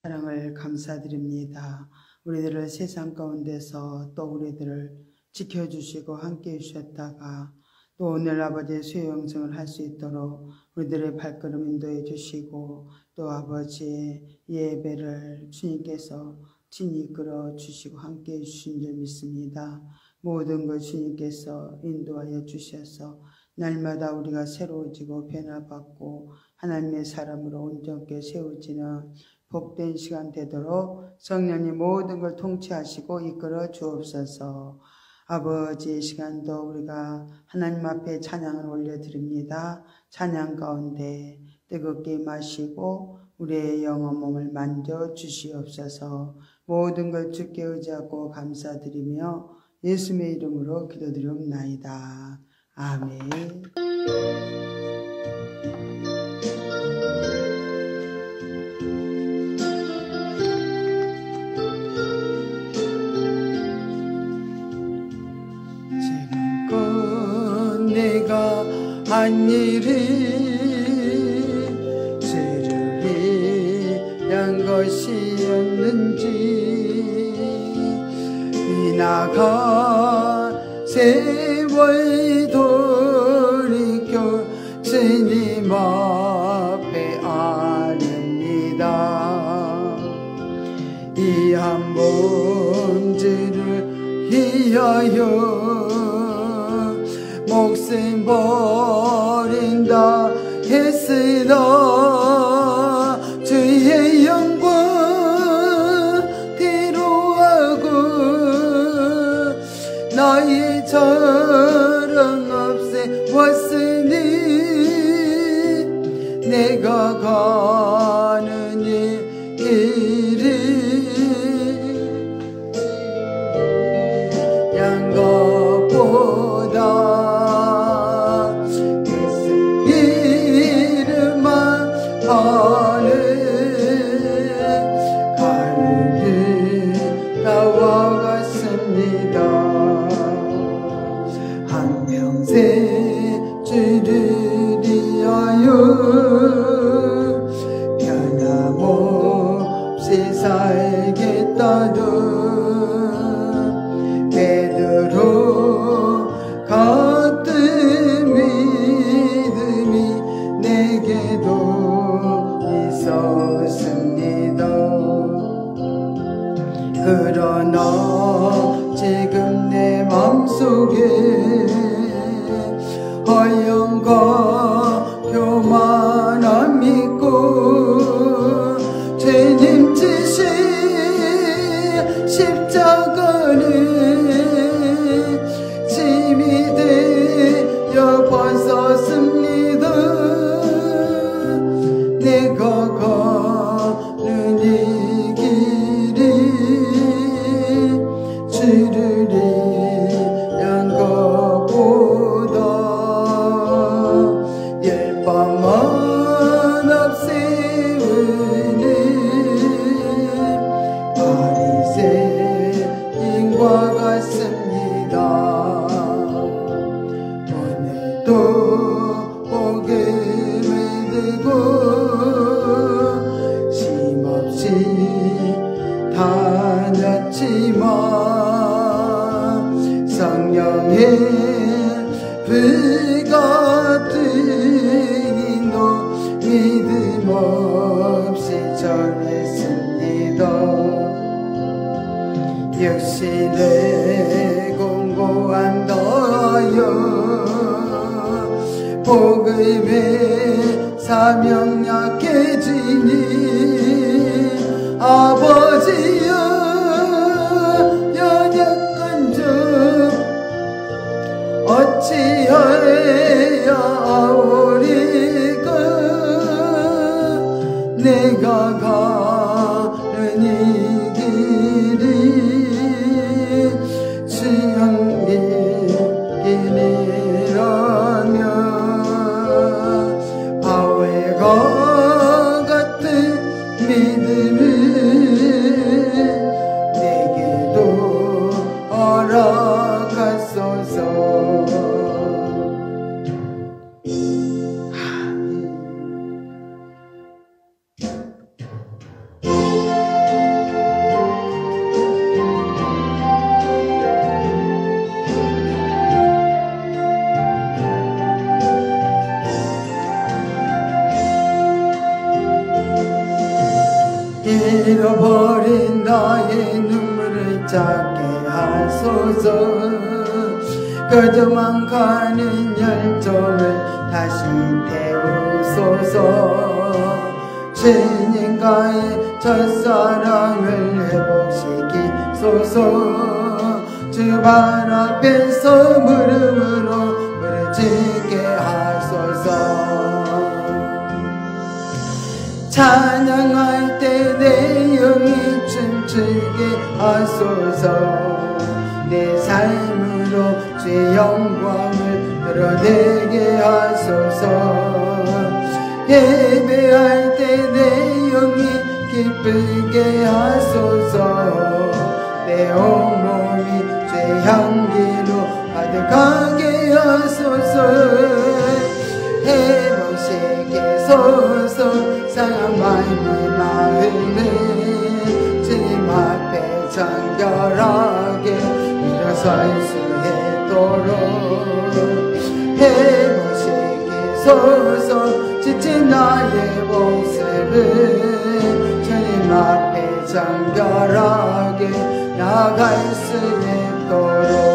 사랑을 감사드립니다. 우리들을 세상 가운데서 또 우리들을 지켜주시고 함께해 주셨다가 또 오늘 아버지의 수요영성을 할 수 있도록 우리들의 발걸음 인도해 주시고 또 아버지의 예배를 주님께서 친히 이끌어 주시고 함께해 주신 줄 믿습니다. 모든 것 주님께서 인도하여 주셔서 날마다 우리가 새로워지고 변화받고 하나님의 사람으로 온전하게 세워지는 복된 시간 되도록 성령님 모든 걸 통치하시고 이끌어 주옵소서. 아버지의 시간도 우리가 하나님 앞에 찬양을 올려드립니다. 찬양 가운데 뜨겁게 마시고 우리의 영혼 몸을 만져 주시옵소서. 모든 걸 주께 의지하고 감사드리며 예수의 이름으로 기도드리옵나이다. 아멘. 지금껏 내가 한 일이 주를 위한 것이었는지 지나간 세월 돌이켜 주님 앞에 아뢰니다. 이 한 문제를 위하여 목숨 버린다 했으나 주의 영광 뒤로하고 나의 자랑 없애왔으니 내가 가는 이 길이 양것보다 예수 이름만 아는 가는 길 나와 같습니다. 한평생 주를 위하여 변함없이 살겠다던 베드로 같은 믿음이 내게도 있었습니다. 그러나 지금 내 맘속에 허영과 교만함 믿고 주님 지신 십자가는 짐이 되어 벗었습니다. 내가 가는 이 길이 주를 위한 것보다 열방만 앞세우는 바리새인과 같습니다. 오늘도 복음을 들고 힘없이 다녔지만 성령의 불같은 인도 믿음 없이 전했습니다. 역시 내 공고한 너여 복음의 사명 약해지니 아버지여 연약한 중 어찌하여오리까 내가 가는 이 길이 지은 길이라면 바울과 같은 믿음을 내게도 허락하소서. 아멘. 잃어버린 나의 눈물을 찾게 하소서. 꺼져만 가는 열정을 다시 태우소서. 주님과의 첫사랑을 회복시키소서. 주 발 앞에서 무릎으로 부르짖게 하소서. 찬양할 때 내 영이 춤추게 하소서. 내 삶으로 주의 영광을 드러내게 하소서. 예배할 때 내 영이 기쁘게 하소서. 내 온몸이 주의 향기로 가득하게 하소서. 회복시키소서. 상한 마음을 주님 앞에 정결하게 일어설 수 있도록 회복시키소서. 지친 나의 모습을 주님 앞에 정결하게 나갈 수 있도록.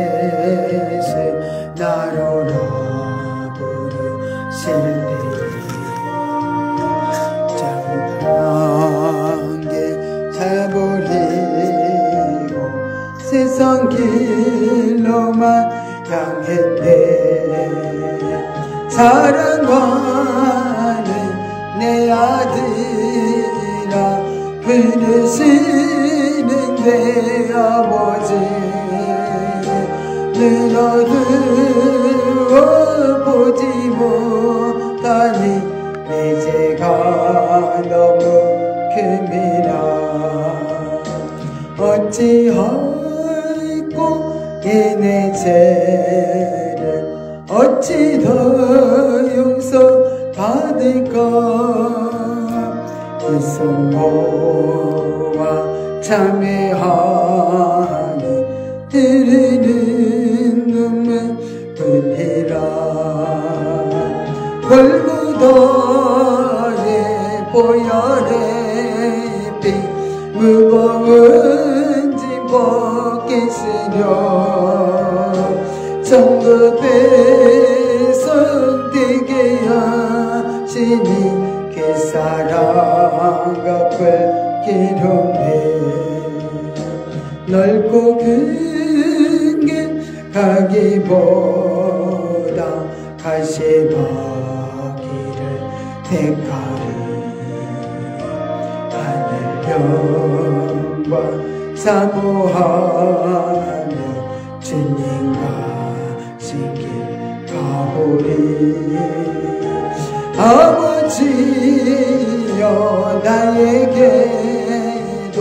스시내세 나로라 부르실 때 장한 게 잘버리고 세상 길로만 향했네. 사랑하는 내 아들아 부르시는 내 아버지 늘어두어 보지 못하니 내 죄가 너무 큽니다. 어찌하고 이 내 죄를 어찌 더 용서받을까. 이 성모와 참회하니 흐르는 눈물 뿐이라. 골고다의 보혈의 피 무거운 짐 벗기시려 천국 배속되게 하시니 그 사랑 갚을 기름에 넓고 큰 길 가기보다 가시마길을 택하리. 하늘 영광 사모하며 주님과 신길 가보리. 아버지여 나에게도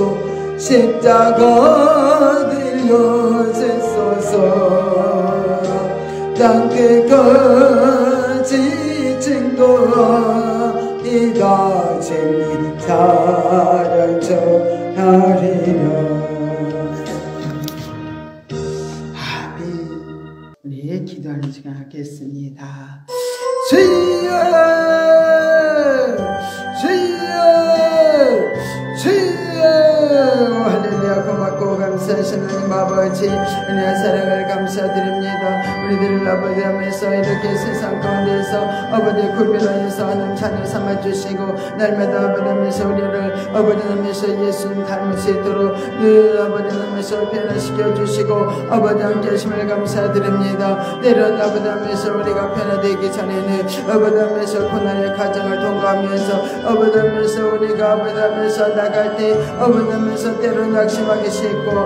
십자가 들려주소서. 땅끝까지 증거이다. 주님 사랑 전하리라. 아멘. 우리 기도하는 시간 갖겠습니다. 주여 주여 주여. 할렐루야. 고맙고 감사하신 하나님 아버지 은혜와 사랑을 감사드립니다. 우리들을 아버지 하면서 이렇게 세상 가운데서 아버지 구별하여서 하나님 자녀 삼아주시고 날마다 아버지 하면서 우리를 아버지 하면서 예수님 닮을 수 있도록 늘 아버지 하면서 변화시켜주시고 아버지 함께 하심을 감사드립니다. 때론 아버지 하면서 우리가 변화되기 전에는 아버지 하면서 고난의 과정을 통과하면서 아버지 하면서 우리가 아버지 하면서 나갈 때 아버지 하면서 때론 낙심하기 싫고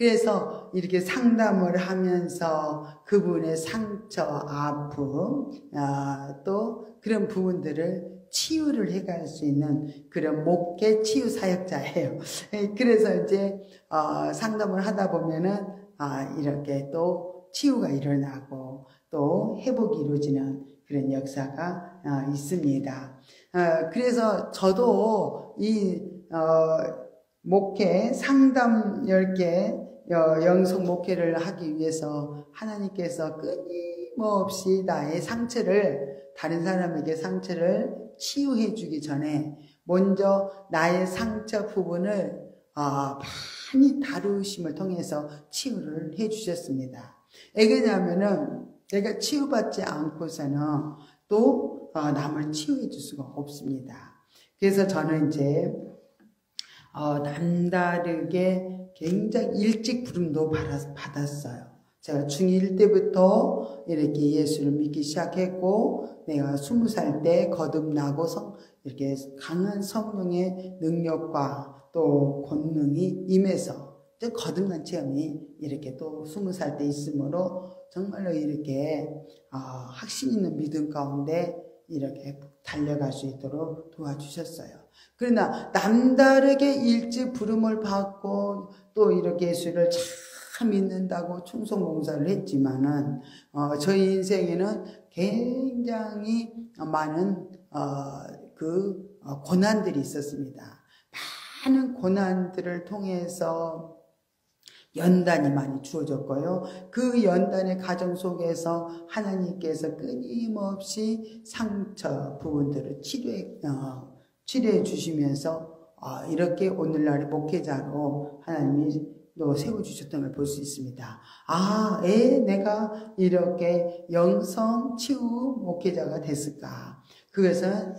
그래서 이렇게 상담을 하면서 그분의 상처, 아픔, 또 그런 부분들을 치유를 해갈 수 있는 그런 목회 치유 사역자예요. 그래서 이제 상담을 하다 보면은 이렇게 또 치유가 일어나고 또 회복이 이루어지는 그런 역사가 있습니다. 그래서 저도 이 목회 상담 10개 영성 목회를 하기 위해서 하나님께서 끊임없이 나의 상처를, 다른 사람에게 상처를 치유해 주기 전에 먼저 나의 상처 부분을 많이 다루심을 통해서 치유를 해 주셨습니다. 왜냐하면은 내가 치유받지 않고서는 또 남을 치유해 줄 수가 없습니다. 그래서 저는 이제 남다르게 굉장히 일찍 부름도 받았어요. 제가 중1 때부터 이렇게 예수를 믿기 시작했고, 내가 20살 때 거듭나고 이렇게 강한 성령의 능력과 또 권능이 임해서 거듭난 체험이 이렇게 또 20살 때 있으므로 정말로 이렇게 확신 있는 믿음 가운데 이렇게 달려갈 수 있도록 도와주셨어요. 그러나 남다르게 일찍 부름을 받고 또 이렇게 예수를 참 믿는다고 충성봉사를 했지만은 저희 인생에는 굉장히 많은 고난들이 있었습니다. 많은 고난들을 통해서 연단이 많이 주어졌고요. 그 연단의 과정 속에서 하나님께서 끊임없이 상처 부분들을 치료해 주시면서 이렇게 오늘날의 목회자로 하나님이 또 세워주셨던 걸 볼 수 있습니다. 내가 이렇게 영성 치유 목회자가 됐을까? 그것은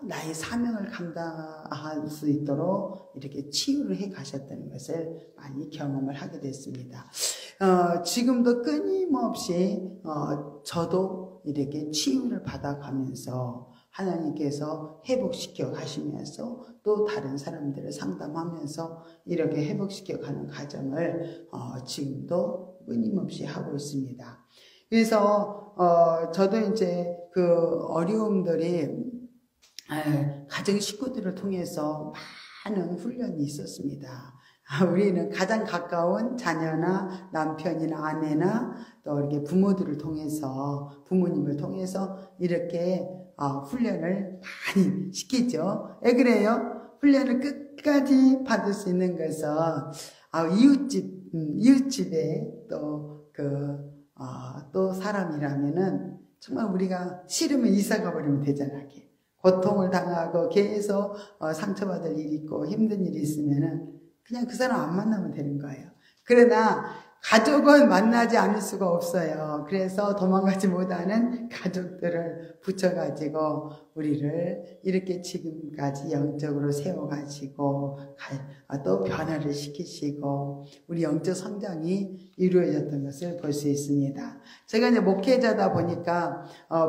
나의 사명을 감당할 수 있도록 이렇게 치유를 해 가셨다는 것을 많이 경험을 하게 됐습니다. 지금도 끊임없이 저도 이렇게 치유를 받아가면서 하나님께서 회복시켜 가시면서 또 다른 사람들을 상담하면서 이렇게 회복시켜 가는 과정을 지금도 끊임없이 하고 있습니다. 그래서 저도 이제 그 어려움들이 가정 식구들을 통해서 많은 훈련이 있었습니다. 우리는 가장 가까운 자녀나 남편이나 아내나 또 이렇게 부모들을 통해서, 부모님을 통해서 이렇게 훈련을 많이 시키죠. 왜 그래요? 훈련을 끝까지 받을 수 있는 것은 이웃집에 또 사람이라면은 정말 우리가 싫으면 이사 가버리면 되잖아. 고통을 당하고 계속 상처받을 일이 있고 힘든 일이 있으면은 그냥 그 사람 안 만나면 되는 거예요. 그러나 가족은 만나지 않을 수가 없어요. 그래서 도망가지 못하는 가족들을 붙여가지고 우리를 이렇게 지금까지 영적으로 세워가시고 또 변화를 시키시고 우리 영적 성장이 이루어졌던 것을 볼 수 있습니다. 제가 이제 목회자다 보니까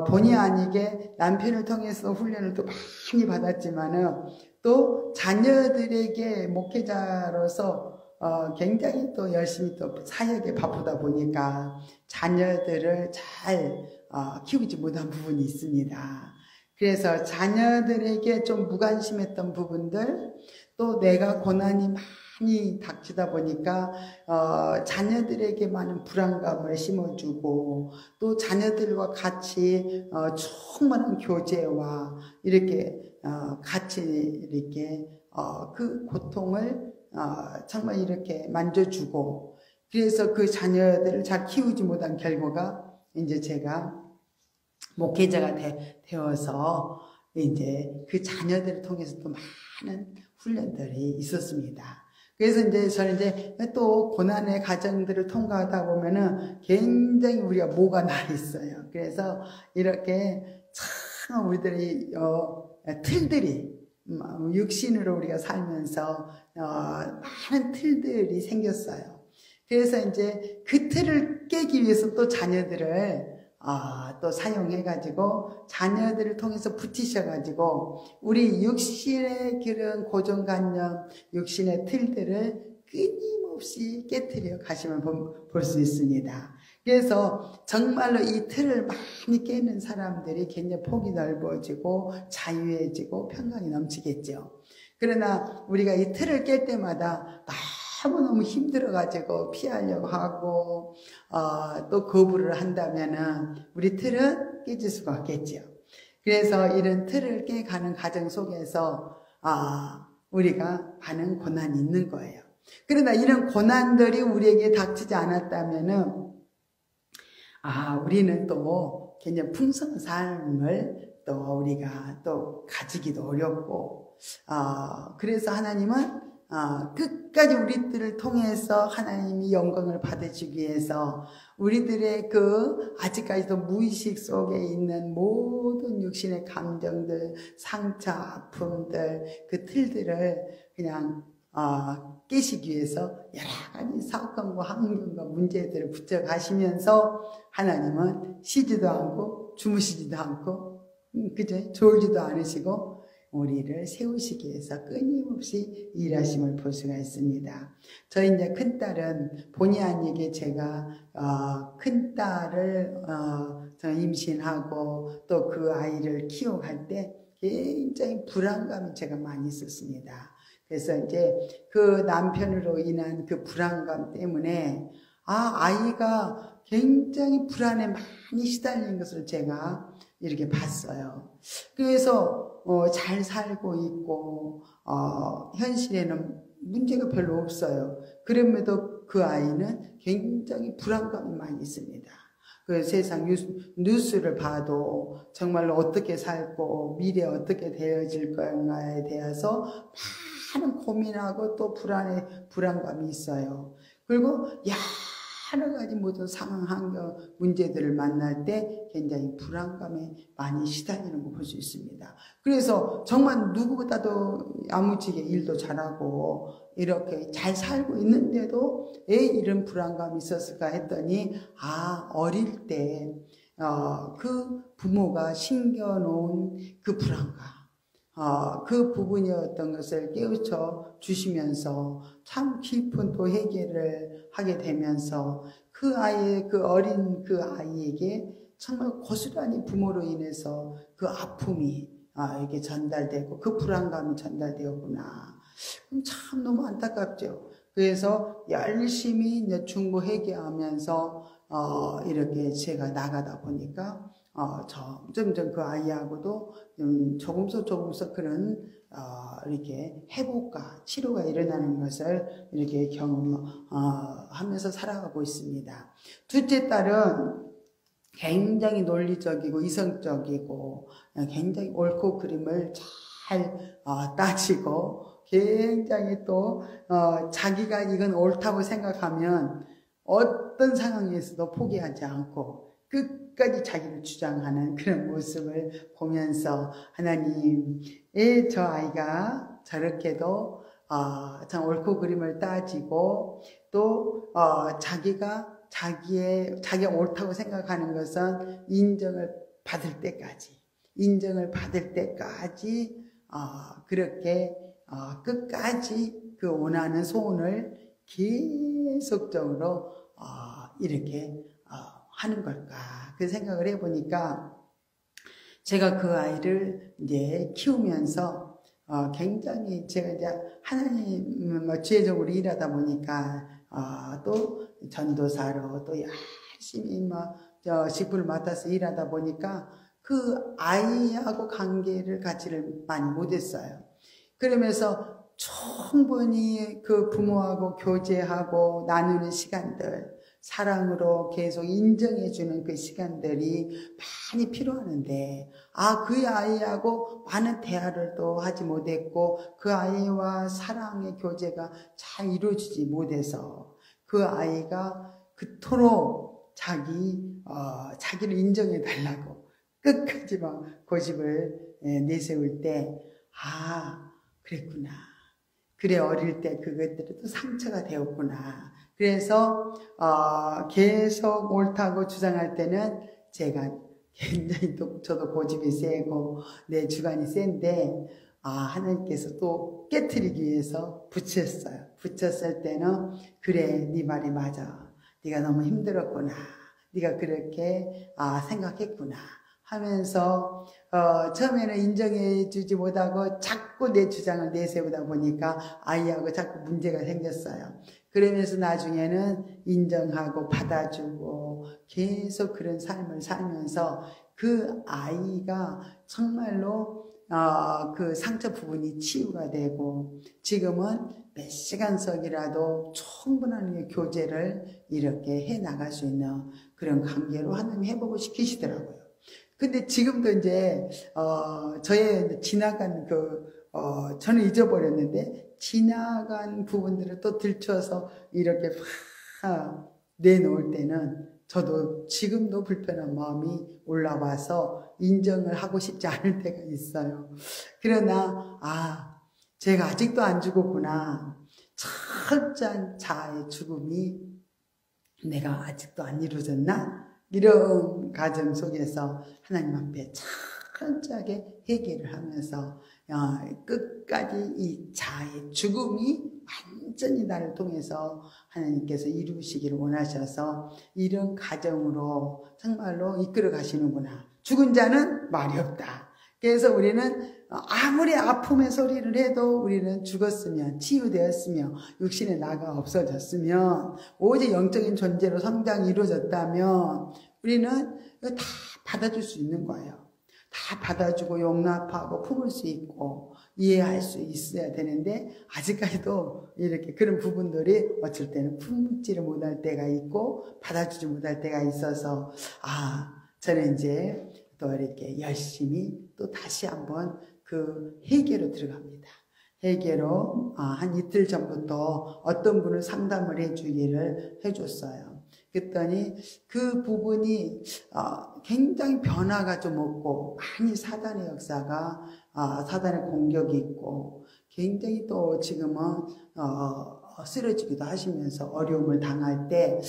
본의 아니게 남편을 통해서 훈련을 또 많이 받았지만은 또 자녀들에게 목회자로서 굉장히 또 열심히 또 사역에 바쁘다 보니까 자녀들을 잘 키우지 못한 부분이 있습니다. 그래서 자녀들에게 좀 무관심했던 부분들, 또 내가 고난이 많이 닥치다 보니까 자녀들에게 많은 불안감을 심어주고 또 자녀들과 같이 충분한 교제와 이렇게 같이 이렇게 그 고통을 정말 이렇게 만져주고, 그래서 그 자녀들을 잘 키우지 못한 결과가 이제 제가 목회자가 되어서 이제 그 자녀들을 통해서 또 많은 훈련들이 있었습니다. 그래서 이제 저는 이제 또 고난의 과정들을 통과하다 보면은 굉장히 우리가 뭐가 나 있어요. 그래서 이렇게 참 우리들이 틀들이 육신으로 우리가 살면서 많은 틀들이 생겼어요. 그래서 이제 그 틀을 깨기 위해서 또 자녀들을 또 사용해가지고 자녀들을 통해서 붙이셔가지고 우리 육신의 그런 고정관념, 육신의 틀들을 끊임없이 깨트려 가심을 볼 수 있습니다. 그래서 정말로 이 틀을 많이 깨는 사람들이 굉장히 폭이 넓어지고 자유해지고 평강이 넘치겠죠. 그러나 우리가 이 틀을 깰 때마다 너무너무 힘들어가지고 피하려고 하고 또 거부를 한다면은 우리 틀은 깨질 수가 없겠죠. 그래서 이런 틀을 깨가는 과정 속에서 우리가 많은 고난이 있는 거예요. 그러나 이런 고난들이 우리에게 닥치지 않았다면은 우리는 또 굉장히 풍성한 삶을 또 우리가 또 가지기도 어렵고 그래서 하나님은 끝까지 우리들을 통해서 하나님이 영광을 받으시기 위해서 우리들의 그 아직까지도 무의식 속에 있는 모든 육신의 감정들, 상처, 아픔들, 그 틀들을 그냥 깨시기 위해서 여러 가지 사건과 환경과 문제들을 붙여가시면서 하나님은 쉬지도 않고 주무시지도 않고 그죠? 졸지도 않으시고 우리를 세우시기 위해서 끊임없이 일하심을 볼 수가 있습니다. 저희 이제 큰딸은 본의 아니게 제가 큰딸을 임신하고 또 그 아이를 키워갈 때 굉장히 불안감이 제가 많이 있었습니다. 그래서 이제 그 남편으로 인한 그 불안감 때문에 아이가 굉장히 불안에 많이 시달린 것을 제가 이렇게 봤어요. 그래서 잘 살고 있고 현실에는 문제가 별로 없어요. 그럼에도 그 아이는 굉장히 불안감이 많이 있습니다. 그 세상 뉴스를 봐도 정말로 어떻게 살고 미래 어떻게 되어질 건가에 대해서 많은 고민하고 또 불안감이 있어요. 그리고 여러 가지 모든 상황, 환경, 문제들을 만날 때 굉장히 불안감에 많이 시달리는 거 볼 수 있습니다. 그래서 정말 누구보다도 야무지게 일도 잘하고 이렇게 잘 살고 있는데도 왜 이런 불안감이 있었을까 했더니 어릴 때 그 부모가 심겨놓은 그 불안감 그 부분이었던 것을 깨우쳐 주시면서 참 깊은 또 회개를 하게 되면서 그 아이의 그 어린 그 아이에게 정말 고스란히 부모로 인해서 그 아픔이 이게 전달되고 그 불안감이 전달되었구나. 참 너무 안타깝죠. 그래서 열심히 이제 중보 회개하면서 이렇게 제가 나가다 보니까 점점 그 아이하고도 조금씩 그런 이렇게 회복과 치료가 일어나는 것을 이렇게 경험하면서 살아가고 있습니다. 둘째 딸은 굉장히 논리적이고 이성적이고 굉장히 옳고 그름을 잘 따지고 굉장히 또 자기가 이건 옳다고 생각하면 어떤 상황에서도 포기하지 않고 끝까지 자기를 주장하는 그런 모습을 보면서 하나님, 저 아이가 저렇게도 참 옳고 그름을 따지고 또 자기가 옳다고 생각하는 것은 인정을 받을 때까지 그렇게 끝까지 그 원하는 소원을 계속적으로 이렇게 하는 걸까? 그 생각을 해보니까 제가 그 아이를 이제 키우면서 굉장히 제가 이제 하나님 지혜적으로 일하다 보니까 또 전도사로 또 열심히 직분을 맡아서 일하다 보니까 그 아이하고 관계를 같이를 많이 못했어요. 그러면서 충분히 그 부모하고 교제하고 나누는 시간들, 사랑으로 계속 인정해주는 그 시간들이 많이 필요하는데 그 아이하고 많은 대화를 또 하지 못했고 그 아이와 사랑의 교제가 잘 이루어지지 못해서 그 아이가 그토록 자기를 인정해 달라고 끝까지 막 고집을 내세울 때 그랬구나. 그래 어릴 때 그것들이 또 상처가 되었구나. 그래서 계속 옳다고 주장할 때는 제가 굉장히 또 저도 고집이 세고 내 주관이 센데 하나님께서 또 깨트리기 위해서 붙였어요. 붙였을 때는 그래, 네 말이 맞아. 네가 너무 힘들었구나. 네가 그렇게 생각했구나 하면서 처음에는 인정해 주지 못하고 자꾸 내 주장을 내세우다 보니까 아이하고 자꾸 문제가 생겼어요. 그러면서 나중에는 인정하고 받아주고 계속 그런 삶을 살면서 그 아이가 정말로 그 상처 부분이 치유가 되고 지금은 몇 시간석이라도 충분한 교제를 이렇게 해 나갈 수 있는 그런 관계로 하나님 회복을 시키시더라고요. 근데 지금도 이제 저의 지나간 저는 잊어버렸는데 지나간 부분들을 또 들춰서 이렇게 막 내놓을 때는 저도 지금도 불편한 마음이 올라와서 인정을 하고 싶지 않을 때가 있어요. 그러나 제가 아직도 안 죽었구나. 철저한 자아의 죽음이 내가 아직도 안 이루어졌나? 이런 과정 속에서 하나님 앞에 철저하게 회개를 하면서 끝까지 이 자아의 죽음이 완전히 나를 통해서 하나님께서 이루시기를 원하셔서 이런 과정으로 정말로 이끌어 가시는구나. 죽은 자는 말이 없다. 그래서 우리는 아무리 아픔의 소리를 해도 우리는 죽었으면, 치유되었으며, 육신의 나가 없어졌으면, 오직 영적인 존재로 성장이 이루어졌다면 우리는 다 받아줄 수 있는 거예요. 다 받아주고 용납하고 품을 수 있고 이해할 수 있어야 되는데 아직까지도 이렇게 그런 부분들이 어쩔 때는 품지를 못할 때가 있고 받아주지 못할 때가 있어서 저는 이제 또 이렇게 열심히 또 다시 한번 그 회개로 들어갑니다. 회개로 한 이틀 전부터 어떤 분을 상담을 해주기를 해줬어요. 그랬더니 그 부분이 굉장히 변화가 좀 없고 많이 사단의 역사가 사단의 공격이 있고 굉장히 또 지금은 쓰러지기도 하시면서 어려움을 당할 때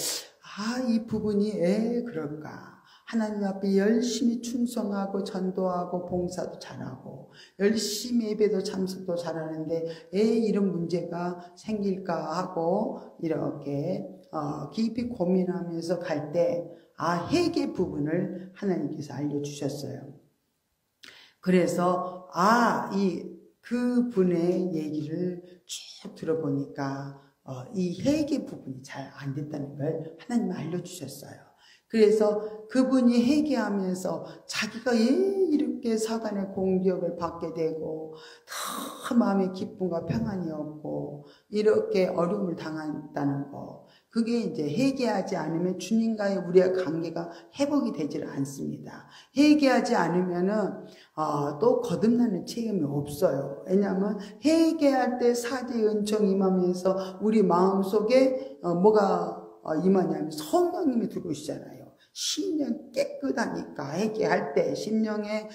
이 부분이 왜 그럴까? 하나님 앞에 열심히 충성하고 전도하고 봉사도 잘하고 열심히 예배도 참석도 잘하는데 왜 이런 문제가 생길까 하고 이렇게 깊이 고민하면서 갈 때 회개 부분을 하나님께서 알려주셨어요. 그래서 그 분의 얘기를 쭉 들어보니까 이 회개 부분이 잘 안 됐다는 걸 하나님이 알려주셨어요. 그래서 그분이 회개하면서 자기가 왜 이렇게 사단의 공격을 받게 되고 더 마음의 기쁨과 평안이 없고 이렇게 어려움을 당한다는 거, 그게 이제 회개하지 않으면 주님과의 우리의 관계가 회복이 되질 않습니다. 회개하지 않으면은 또 거듭나는 체험이 없어요. 왜냐하면 회개할 때 사제의 은총이 임하면서 우리 마음속에 뭐가 임하냐면 성령님이 들어오시잖아요. 심령 깨끗하니까 회개할 때 심령에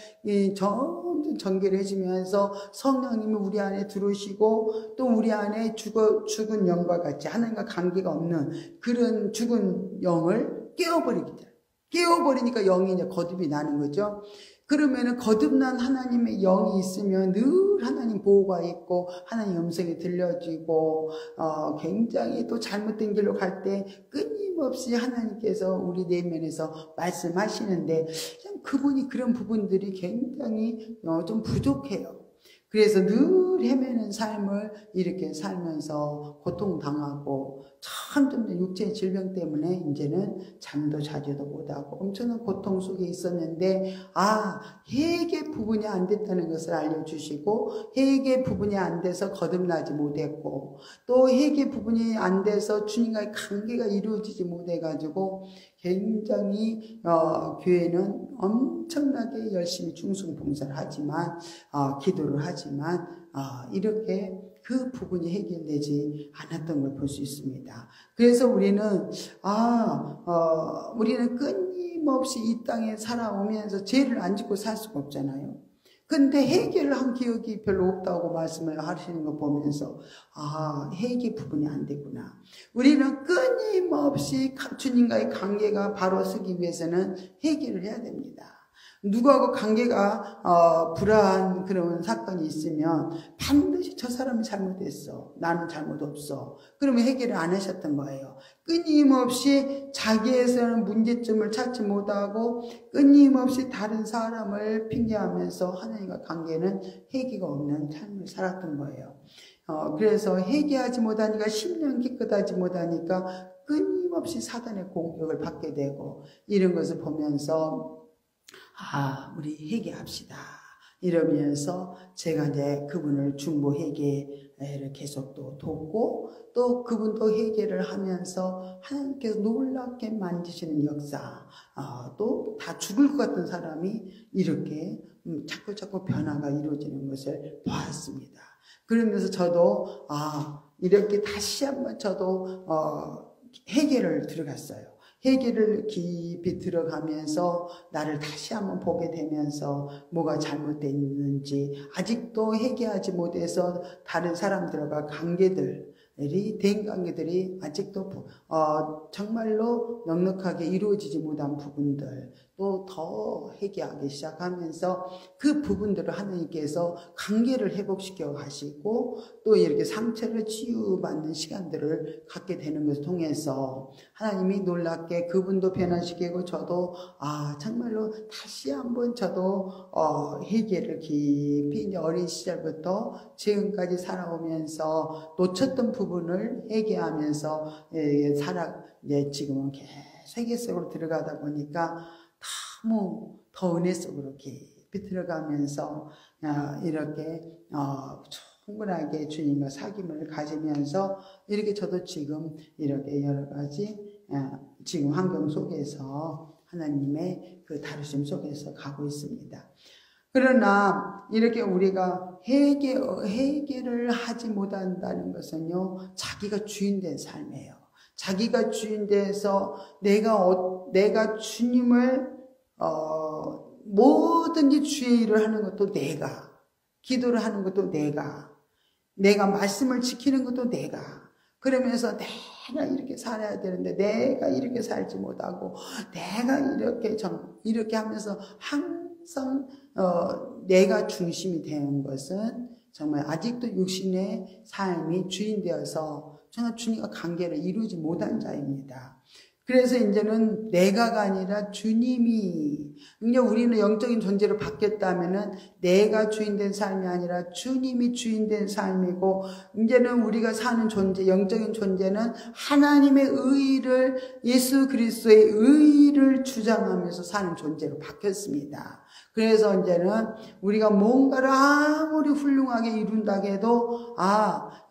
점점 정결해지면서 성령님이 우리 안에 들어오시고 또 우리 안에 죽은 영과 같이 하나님과 관계가 없는 그런 죽은 영을 깨워버리니까 영이 이제 거듭이 나는 거죠. 그러면은 거듭난 하나님의 영이 있으면 늘 하나님 보호가 있고 하나님 음성이 들려지고 굉장히 또 잘못된 길로 갈 때 끊임없이 하나님께서 우리 내면에서 말씀하시는데 그분이 그런 부분들이 굉장히 좀 부족해요. 그래서 늘 헤매는 삶을 이렇게 살면서 고통당하고 점점 육체의 질병 때문에 이제는 잠도 자지도 못하고 엄청난 고통 속에 있었는데 회개 부분이 안 됐다는 것을 알려주시고 회개 부분이 안 돼서 거듭나지 못했고 또 회개 부분이 안 돼서 주님과의 관계가 이루어지지 못해가지고 굉장히 교회는 엄청나게 열심히 충성봉사를 하지만 기도를 하지만 이렇게 그 부분이 해결되지 않았던 걸 볼 수 있습니다. 그래서 우리는 끊임없이 이 땅에 살아오면서 죄를 안 짓고 살 수가 없잖아요. 근데 해결을 한 기억이 별로 없다고 말씀을 하시는 거 보면서 해결 부분이 안 되구나. 우리는 끊임없이 주님과의 관계가 바로 서기 위해서는 해결을 해야 됩니다. 누구하고 관계가 불화한 그런 사건이 있으면 반드시 저 사람이 잘못했어. 나는 잘못 없어. 그러면 해결을 안 하셨던 거예요. 끊임없이 자기에서는 문제점을 찾지 못하고 끊임없이 다른 사람을 핑계하면서 하나님과 관계는 해결가 없는 삶을 살았던 거예요. 그래서 회개하지 못하니까 10년 깨끗하지 못하니까 끊임없이 사단의 공격을 받게 되고 이런 것을 보면서 우리 회개합시다 이러면서 제가 이제 그분을 중보 회개를 계속 또 돕고 또 그분도 회개를 하면서 하나님께서 놀랍게 만지시는 역사 또 다 죽을 것 같은 사람이 이렇게 자꾸 변화가 이루어지는 것을 보았습니다. 그러면서 저도 이렇게 다시 한번 저도 회개를 들어갔어요. 회개를 깊이 들어가면서 나를 다시 한번 보게 되면서 뭐가 잘못되어 있는지 아직도 회개하지 못해서 다른 사람들과 대인 관계들이 아직도 정말로 넉넉하게 이루어지지 못한 부분들 또 더 회개하기 시작하면서 그 부분들을 하나님께서 관계를 회복시켜 가시고 또 이렇게 상처를 치유받는 시간들을 갖게 되는 것을 통해서 하나님이 놀랍게 그분도 변화시키고 저도 정말로 다시 한번 저도 회개를 깊이 이제 어린 시절부터 지금까지 살아오면서 놓쳤던 부분을 회개하면서 이제 지금은 계속 회개 속으로 들어가다 보니까 너무 더 은혜 속으로 깊이 들어가면서 이렇게 충분하게 주님과 사귐을 가지면서 이렇게 저도 지금 이렇게 여러 가지 지금 환경 속에서 하나님의 그 다루심 속에서 가고 있습니다. 그러나 이렇게 우리가 회개를 하지 못한다는 것은요, 자기가 주인된 삶이에요. 자기가 주인돼서 내가 주님을 뭐든지 주의 일을 하는 것도 내가, 기도를 하는 것도 내가 말씀을 지키는 것도 내가, 그러면서 내가 이렇게 살아야 되는데 내가 이렇게 살지 못하고 내가 이렇게 하면서 항상 내가 중심이 되는 것은 정말 아직도 육신의 삶이 주인되어서 정말 주님과 관계를 이루지 못한 자입니다. 그래서 이제는 내가가 아니라 주님이, 이제 우리는 영적인 존재로 바뀌었다면은 내가 주인된 삶이 아니라 주님이 주인된 삶이고, 이제는 우리가 사는 존재, 영적인 존재는 하나님의 의의를, 예수 그리스도의 의의를 주장하면서 사는 존재로 바뀌었습니다. 그래서 이제는 우리가 뭔가를 아무리 훌륭하게 이룬다고 해도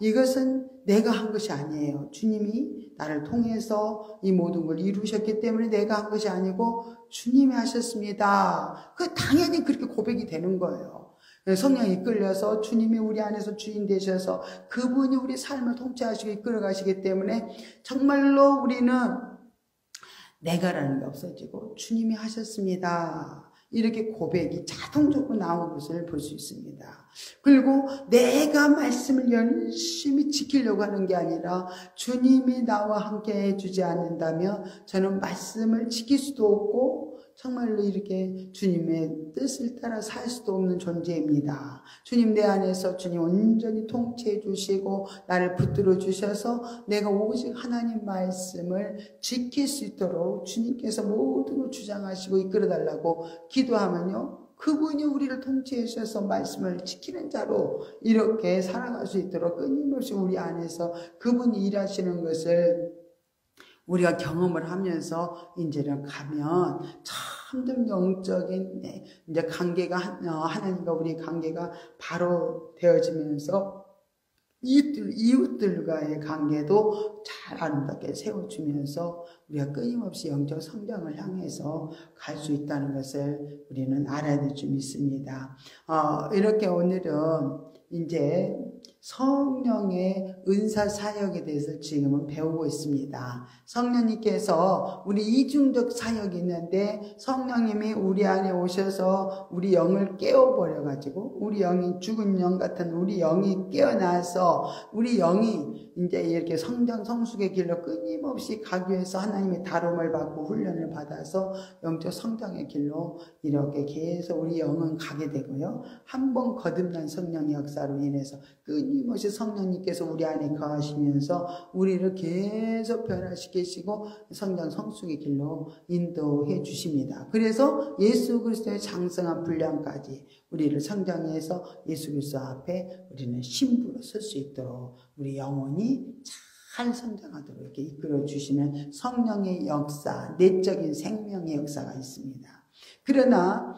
이것은 내가 한 것이 아니에요. 주님이 나를 통해서 이 모든 걸 이루셨기 때문에 내가 한 것이 아니고 주님이 하셨습니다. 당연히 그렇게 고백이 되는 거예요. 성령이 이끌려서 주님이 우리 안에서 주인 되셔서 그분이 우리 삶을 통치하시고 이끌어 가시기 때문에 정말로 우리는 내가라는 게 없어지고 주님이 하셨습니다. 이렇게 고백이 자동적으로 나오는 것을 볼 수 있습니다. 그리고 내가 말씀을 열심히 지키려고 하는 게 아니라 주님이 나와 함께 해주지 않는다면 저는 말씀을 지킬 수도 없고 정말로 이렇게 주님의 뜻을 따라 살 수도 없는 존재입니다. 주님 내 안에서 주님 온전히 통치해 주시고 나를 붙들어 주셔서 내가 오직 하나님 말씀을 지킬 수 있도록 주님께서 모든 걸 주장하시고 이끌어 달라고 기도하면요, 그분이 우리를 통치해 주셔서 말씀을 지키는 자로 이렇게 살아갈 수 있도록 끊임없이 우리 안에서 그분이 일하시는 것을 우리가 경험을 하면서 이제는 가면 참된 영적인 이제 관계가 하나님과 우리의 관계가 바로 되어지면서 이웃들과의 관계도 잘 아름답게 세워주면서 우리가 끊임없이 영적 성장을 향해서 갈 수 있다는 것을 우리는 알아야 될 줄 믿습니다. 이렇게 오늘은 이제 성령의 은사 사역에 대해서 지금은 배우고 있습니다. 성령님께서 우리 이중적 사역이 있는데 성령님이 우리 안에 오셔서 우리 영을 깨워버려가지고 우리 영이 죽은 영 같은 우리 영이 깨어나서 우리 영이 이제 이렇게 성장 성숙의 길로 끊임없이 가기 위해서 하나님의 다름을 받고 훈련을 받아서 영적 성장의 길로 이렇게 계속 우리 영은 가게 되고요. 한번 거듭난 성령의 역사로 인해서 끊임없이 성령님께서 우리 안에 거하시면서 우리를 계속 변화시키시고 성장 성숙의 길로 인도해 주십니다. 그래서 예수 그리스도의 장성한 분량까지 우리를 성장해서 예수 그리스도 앞에 우리는 신부로 설 수 있도록 우리 영혼이 잘 성장하도록 이렇게 이끌어 주시는 성령의 역사, 내적인 생명의 역사가 있습니다. 그러나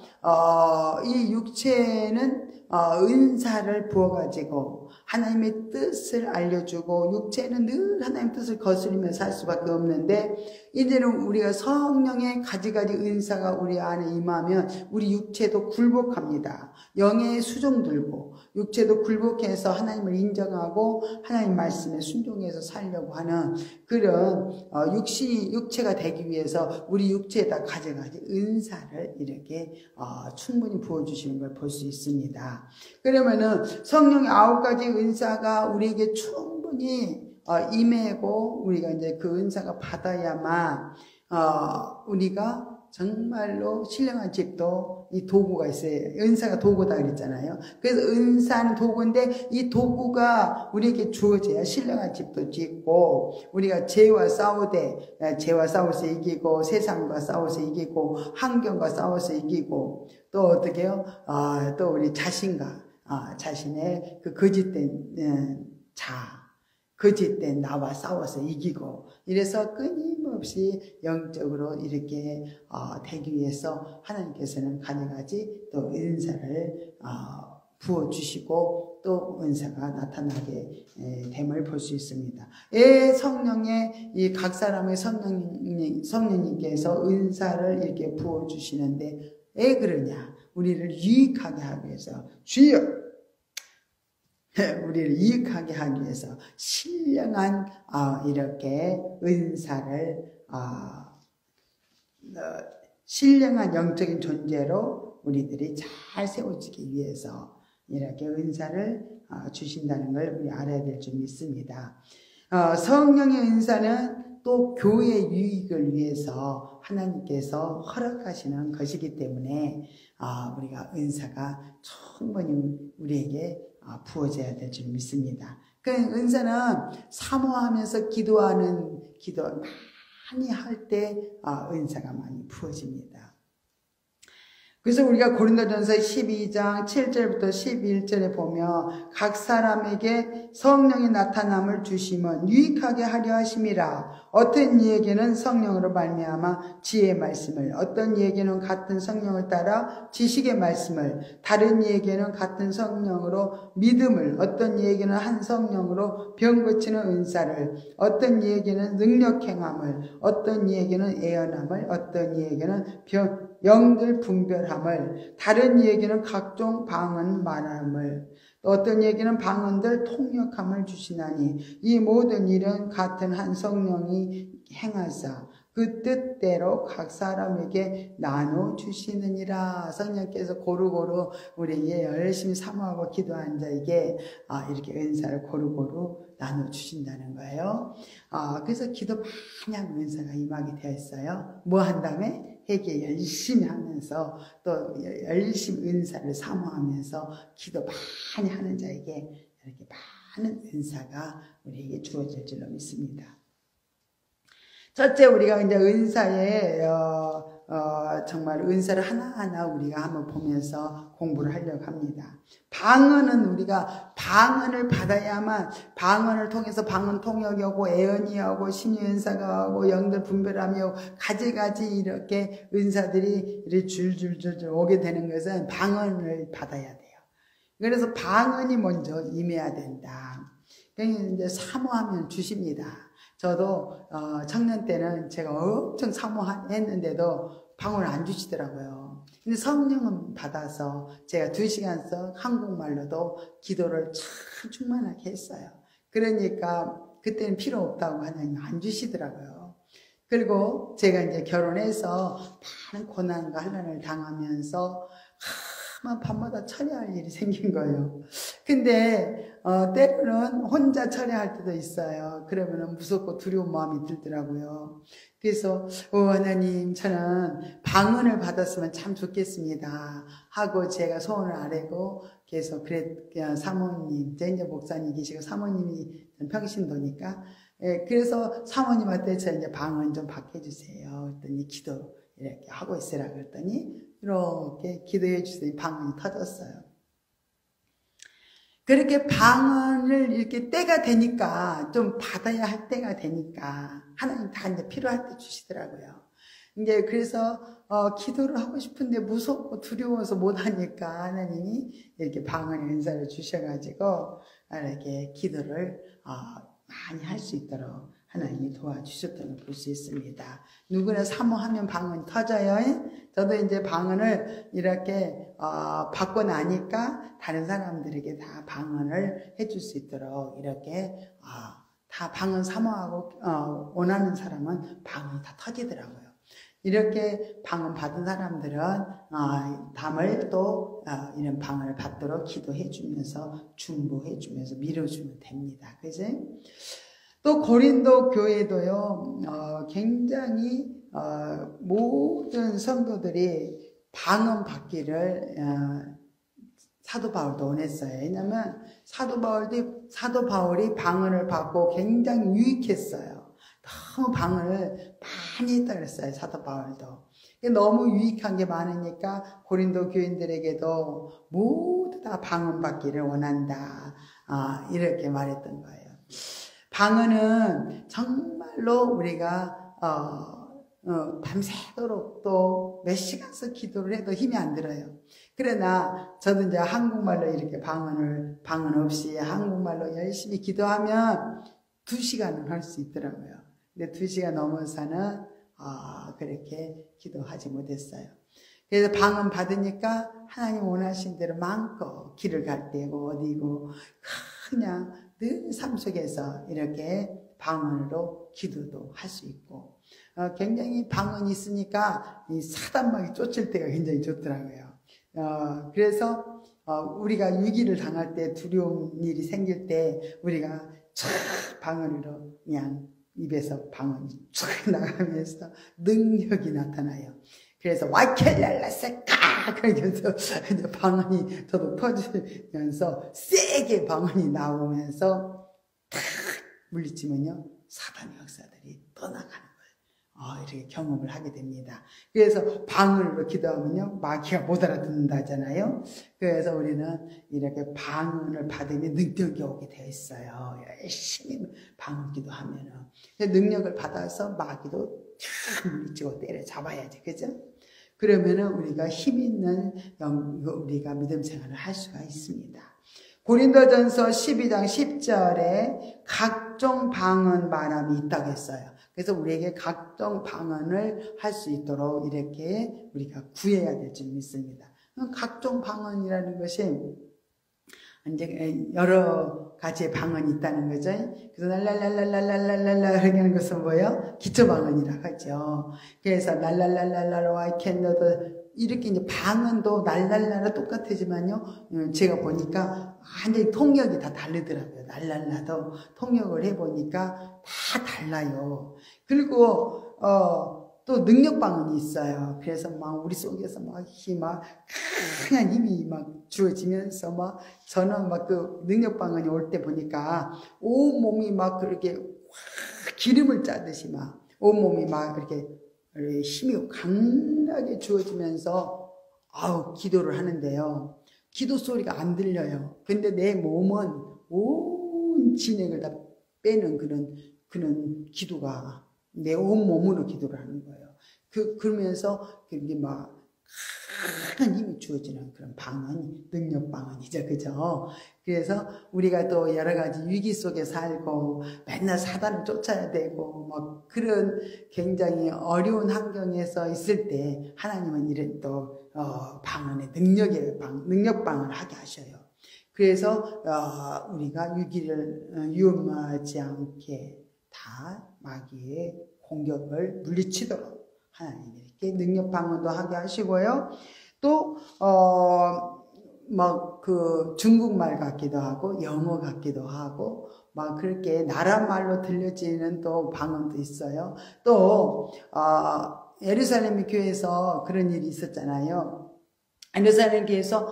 이 육체는 은사를 부어가지고 하나님의 뜻을 알려주고 육체는 늘 하나님의 뜻을 거스리며 살 수밖에 없는데 이제는 우리가 성령의 가지가지 은사가 우리 안에 임하면 우리 육체도 굴복합니다. 영의 수종 들고 육체도 굴복해서 하나님을 인정하고 하나님 말씀에 순종해서 살려고 하는 그런 육체가 되기 위해서 우리 육체에다 가져가지 은사를 이렇게 충분히 부어주시는 걸 볼 수 있습니다. 그러면은 성령의 9가지 은사가 우리에게 충분히 임하고 우리가 이제 그 은사가 받아야만 우리가 정말로 신령한 집도 이 도구가 있어요. 은사가 도구다 그랬잖아요. 그래서 은사는 도구인데 이 도구가 우리에게 주어져야 신령한 집도 짓고 우리가 죄와 싸워서 이기고 세상과 싸워서 이기고 환경과 싸워서 이기고 또 어떻게 해요? 또 우리 자신의 그 거짓된 거짓된 나와 싸워서 이기고 이래서 끊임없이 영적으로 이렇게 되기 위해서 하나님께서는 가지가지 또 은사를 부어주시고 또 은사가 나타나게 됨을 볼 수 있습니다. 성령의 이 각 사람의 성령님께서 은사를 이렇게 부어주시는데 왜 그러냐? 우리를 유익하게 하기 위해서 주여 우리를 이익하게 하기 위해서 신령한 이렇게 은사를 신령한 영적인 존재로 우리들이 잘 세워지기 위해서 이렇게 은사를 주신다는 걸 우리 알아야 될 줄 믿습니다. 성령의 은사는 또 교회의 유익을 위해서 하나님께서 허락하시는 것이기 때문에 우리가 은사가 충분히 우리에게 부어져야 될 줄 믿습니다. 그 은사는 사모하면서 기도 많이 할 때 은사가 많이 부어집니다. 그래서 우리가 고린도전서 12장 7절부터 11절에 보면 각 사람에게 성령의 나타남을 주심은 유익하게 하려 하심이라. 어떤 이에게는 성령으로 말미암아 지혜의 말씀을, 어떤 이에게는 같은 성령을 따라 지식의 말씀을, 다른 이에게는 같은 성령으로 믿음을, 어떤 이에게는 한 성령으로 병 고치는 은사를, 어떤 이에게는 능력 행함을, 어떤 이에게는 애언함을, 어떤 이에게는 영들 분별함을, 다른 이에게는 각종 방언 말함을, 또 어떤 이에게는 방언들 통역함을 주시나니 이 모든 일은 같은 한 성령이 행하사 그 뜻대로 각 사람에게 나눠 주시느니라. 성령께서 고루고루 우리에게 열심히 사모하고 기도한 자에게 이렇게 은사를 고루고루 나눠 주신다는 거예요. 그래서 기도 많이 하는 은사가 임하게 되어 있어요. 뭐 한 다음에? 회개 열심히 하면서 또 열심히 은사를 사모하면서 기도 많이 하는 자에게 이렇게 많은 은사가 우리에게 주어질 줄로 믿습니다. 첫째, 우리가 이제 은사에 정말 은사를 하나하나 우리가 한번 보면서 공부를 하려고 합니다. 방언은 우리가 방언을 받아야만 방언을 통해서 방언 통역이 오고 애언이 오고 신의 은사가 오고 영들 분별함이 오고 가지가지 이렇게 은사들이 이렇게 줄줄줄 오게 되는 것은 방언을 받아야 돼요. 그래서 방언이 먼저 임해야 된다. 그러니까 이제 사모하면 주십니다. 저도 청년 때는 제가 엄청 사모했는데도 방언을 안 주시더라고요. 근데 성령은 받아서 제가 2시간씩 한국말로도 기도를 참 충만하게 했어요. 그러니까 그때는 필요 없다고 하나님 안 주시더라고요. 그리고 제가 이제 결혼해서 많은 고난과 환난을 당하면서 밤마다 처리할 일이 생긴 거예요. 근데 때로는 혼자 처리할 때도 있어요. 그러면 무섭고 두려운 마음이 들더라고요. 그래서 하나님, 저는 방언을 받았으면 참 좋겠습니다 하고 제가 소원을 아뢰고 계속 사모님, 이제 목사님 계시고 사모님이 평신도니까, 그래서 사모님한테 저 이제 방언 좀 받게 해주세요. 그랬더니 기도 이렇게 하고 있으라 그랬더니 이렇게 기도해 주더니 방언이 터졌어요. 그렇게 방언을 이렇게 때가 되니까 좀 받아야 할 때가 되니까 하나님 다 이제 필요할 때 주시더라고요. 이제 그래서 기도를 하고 싶은데 무섭고 두려워서 못하니까 하나님이 이렇게 방언의 은사를 주셔가지고 이렇게 기도를 많이 할 수 있도록 하나님이 도와주셨다는 걸 볼 수 있습니다. 누구나 사모하면 방언이 터져요. 저도 이제 방언을 이렇게 받고 나니까 다른 사람들에게 다 방언을 해줄 수 있도록 이렇게 다 방언 사모하고 원하는 사람은 방언이 다 터지더라고요. 이렇게 방언 받은 사람들은 담을 또 이런 방언을 받도록 기도해주면서 중보해주면서 밀어주면 됩니다. 그지? 또 고린도 교회도요, 굉장히 모든 성도들이 방언 받기를 사도 바울도 원했어요. 왜냐면 사도 바울이 방언을 받고 굉장히 유익했어요. 너무 방언을 많이 했다 그랬어요. 사도 바울도. 너무 유익한 게 많으니까 고린도 교인들에게도 모두 다 방언 받기를 원한다. 이렇게 말했던 거예요. 방언은 정말로 우리가 밤새도록 또 몇 시간씩 기도를 해도 힘이 안 들어요. 그러나 저도 이제 한국말로 이렇게 방언 없이 한국말로 열심히 기도하면 2시간은 할 수 있더라고요. 근데 2시간 넘어서는 그렇게 기도하지 못했어요. 그래서 방언 받으니까 하나님 원하신 대로 마음껏 길을 갈 때고 어디고 그냥 늘 삶 속에서 이렇게 방언으로 기도도 할 수 있고 굉장히 방언이 있으니까 이 사단마귀 쫓을 때가 굉장히 좋더라고요. 그래서 우리가 위기를 당할 때 두려운 일이 생길 때 우리가 촥 방언으로 그냥 입에서 방언이 촥 나가면서 능력이 나타나요. 그래서 와켈랄라세카 그러면서 방언이 저도 터지면서 세게 방언이 나오면서 탁 물리치면요 사단의 역사들이 떠나가는 거예요. 이렇게 경험을 하게 됩니다. 그래서 방언으로 기도하면요 마귀가 못 알아듣는다잖아요. 그래서 우리는 이렇게 방언을 받으면 능력이 오게 되어 있어요. 열심히 방언 기도하면은 능력을 받아서 마귀도 탁 물리치고 때려잡아야지, 그죠? 그러면은 우리가 힘 있는 우리가 믿음 생활을 할 수가 있습니다. 고린도전서 12장 10절에 각종 방언 말함이 있다고 했어요. 그래서 우리에게 각종 방언을 할 수 있도록 이렇게 우리가 구해야 될 줄 믿습니다. 각종 방언이라는 것이 이제 여러 가지의 방언이 있다는 거죠. 그래서 랄랄랄랄랄랄랄랄라 이렇게 하는 것은 뭐예요? 기초 방언이라고 하죠. 그래서 랄랄랄랄랄라 I can 이렇게 이제 방언도 랄랄라라 똑같지만요. 제가 보니까 완전히 통역이 다 다르더라고요. 랄랄라도 통역을 해보니까 다 달라요. 그리고 또 능력 방언이 있어요. 그래서 막 우리 속에서 막 강한 힘이 막 주어지면서 막 저는 막 그 능력 방언이 올 때 보니까 온 몸이 막 그렇게 기름을 짜듯이 막 온 몸이 막 그렇게 힘이 강하게 주어지면서 기도를 하는데요. 기도 소리가 안 들려요. 근데 내 몸은 온 진액을 다 빼는 그런 기도가 내 온몸으로 기도를 하는 거예요. 그러면서 그게 막 큰 힘이 주어지는 그런 방언이 능력 방언이죠. 그죠? 그래서 우리가 또 여러 가지 위기 속에 살고 맨날 사단을 쫓아야 되고 뭐 그런 굉장히 어려운 환경에서 있을 때 하나님은 이런 또 방언의 능력 방언을 하게 하셔요. 그래서 우리가 유기를 위험하지 않게 다 마귀의 공격을 물리치도록 하나님이 이렇게 능력 방언도 하게 하시고요. 또 막 중국말 같기도 하고 영어 같기도 하고 막 그렇게 나라 말로 들려지는 또 방언도 있어요. 또 예루살렘 교회에서 그런 일이 있었잖아요. 예루살렘 교회에서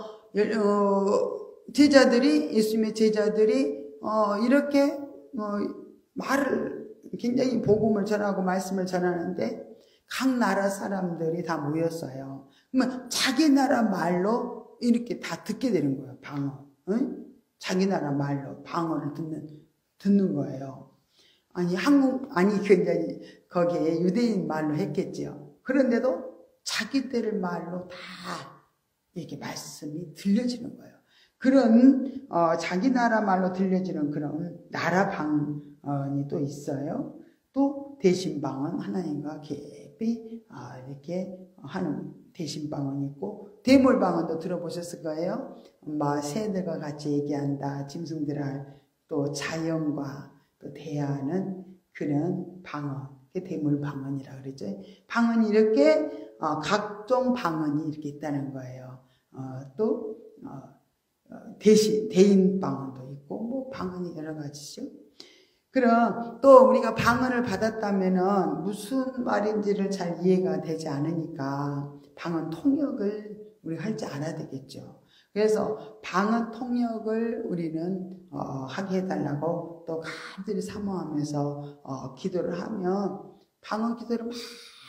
예수님의 제자들이 이렇게 말을 굉장히 복음을 전하고 말씀을 전하는데 각 나라 사람들이 다 모였어요. 그러면 자기 나라 말로 이렇게 다 듣게 되는 거예요. 방언. 응? 자기 나라 말로 방언을 듣는 거예요. 굉장히 거기에 유대인 말로 했겠죠. 그런데도 자기들 말로 다 이렇게 말씀이 들려지는 거예요. 그런 자기 나라 말로 들려지는 그런 나라 방언이 또 있어요. 또 대신방언, 하나님과 깊이 이렇게 하는 대신방언이 있고, 대물방언도 들어보셨을 거예요. 새들과 같이 얘기한다, 짐승들을 또 자연과 또 대하는 그런 방언, 대물방언이라고 그러죠. 방언이 이렇게 각종 방언이 이렇게 있다는 거예요. 또 대인 방언도 있고 방언이 여러 가지죠. 그럼 또 우리가 방언을 받았다면은 무슨 말인지를 잘 이해가 되지 않으니까 방언 통역을 우리가 할 줄 알아야 되겠죠. 그래서 방언 통역을 우리는 하게 해달라고 또 간절히 사모하면서 기도를 하면 방언 기도를 막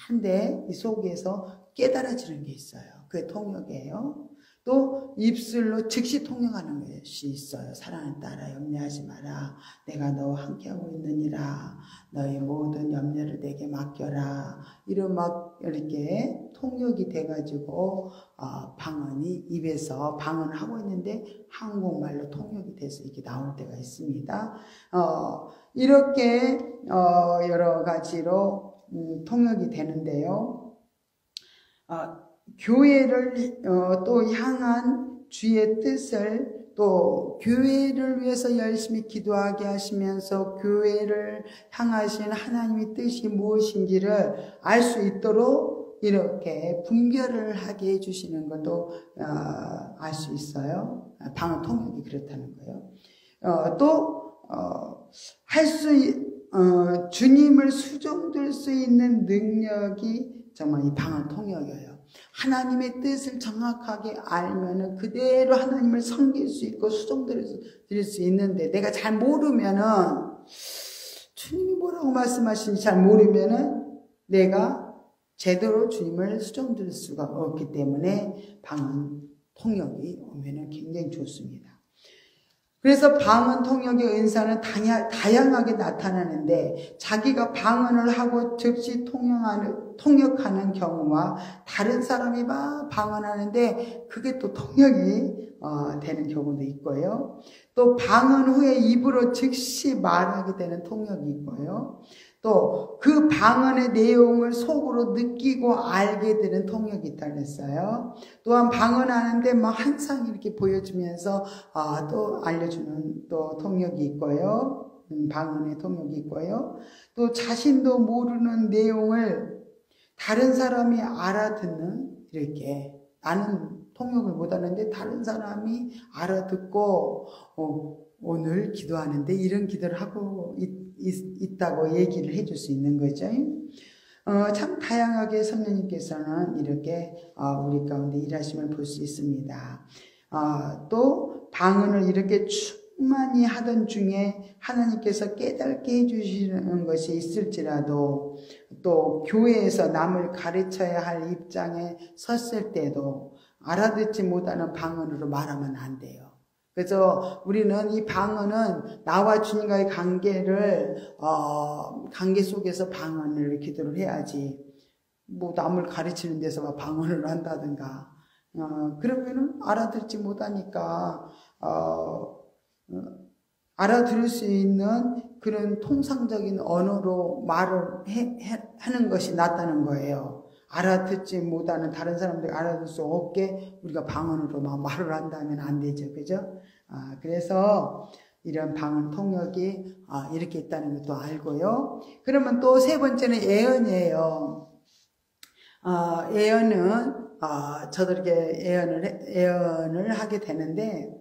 하는데 이 속에서 깨달아지는 게 있어요. 그게 통역이에요. 또 입술로 즉시 통역하는 것이 있어요. 사랑하는 딸아, 염려하지 마라. 내가 너와 함께하고 있느니라. 너의 모든 염려를 내게 맡겨라. 이런 막 이렇게 통역이 돼가지고 방언이 입에서 방언을 하고 있는데 한국말로 통역이 돼서 이렇게 나올 때가 있습니다. 이렇게 여러 가지로 통역이 되는데요. 교회를 또 향한 주의 뜻을 또 교회를 위해서 열심히 기도하게 하시면서 교회를 향하신 하나님의 뜻이 무엇인지를 알 수 있도록 이렇게 분별을 하게 해주시는 것도 알 수 있어요. 방언 통역이 그렇다는 거예요. 또 주님을 수종들 수 있는 능력이 정말 이 방언 통역이에요. 하나님의 뜻을 정확하게 알면은 그대로 하나님을 섬길 수 있고 수종드릴 수 있는데, 내가 잘 모르면은, 주님이 뭐라고 말씀하시는지 잘 모르면은 내가 제대로 주님을 수종드릴 수가 없기 때문에 방언 통역이 오면은 굉장히 좋습니다. 그래서 방언 통역의 은사는 다양하게 나타나는데, 자기가 방언을 하고 즉시 통역하는 경우와 다른 사람이 막 방언하는데 그게 또 통역이 되는 경우도 있고요. 또 방언 후에 입으로 즉시 말하게 되는 통역이 있고요. 또 그 방언의 내용을 속으로 느끼고 알게 되는 통역이 있다고 했어요. 또한 방언하는데 막 항상 이렇게 보여주면서 또 알려주는 또 통역이 있고요. 방언의 통역이 있고요. 또 자신도 모르는 내용을 다른 사람이 알아듣는, 이렇게 나는 통역을 못하는데 다른 사람이 알아듣고 오늘 기도하는데 이런 기도를 하고 있다고 얘기를 해줄 수 있는 거죠. 참 다양하게 성령님께서는 이렇게 우리 가운데 일하심을 볼 수 있습니다. 또 방언을 이렇게 충만히 하던 중에 하나님께서 깨닫게 해주시는 것이 있을지라도, 또 교회에서 남을 가르쳐야 할 입장에 섰을 때도 알아듣지 못하는 방언으로 말하면 안 돼요. 그래서 우리는 이 방언은 나와 주님과의 관계 속에서 방언을 기도를 해야지, 남을 가르치는 데서 막 방언을 한다든가, 그러면은 알아듣지 못하니까, 알아들을 수 있는 그런 통상적인 언어로 말을 하는 것이 낫다는 거예요. 알아듣지 못하는 다른 사람들이 알아듣을 수 없게 우리가 방언으로 막 말을 한다면 안 되죠. 그죠? 그래서 이런 방언 통역이 이렇게 있다는 것도 알고요. 그러면 또 세 번째는 예언이에요. 예언은 저도 이렇게 예언을 하게 되는데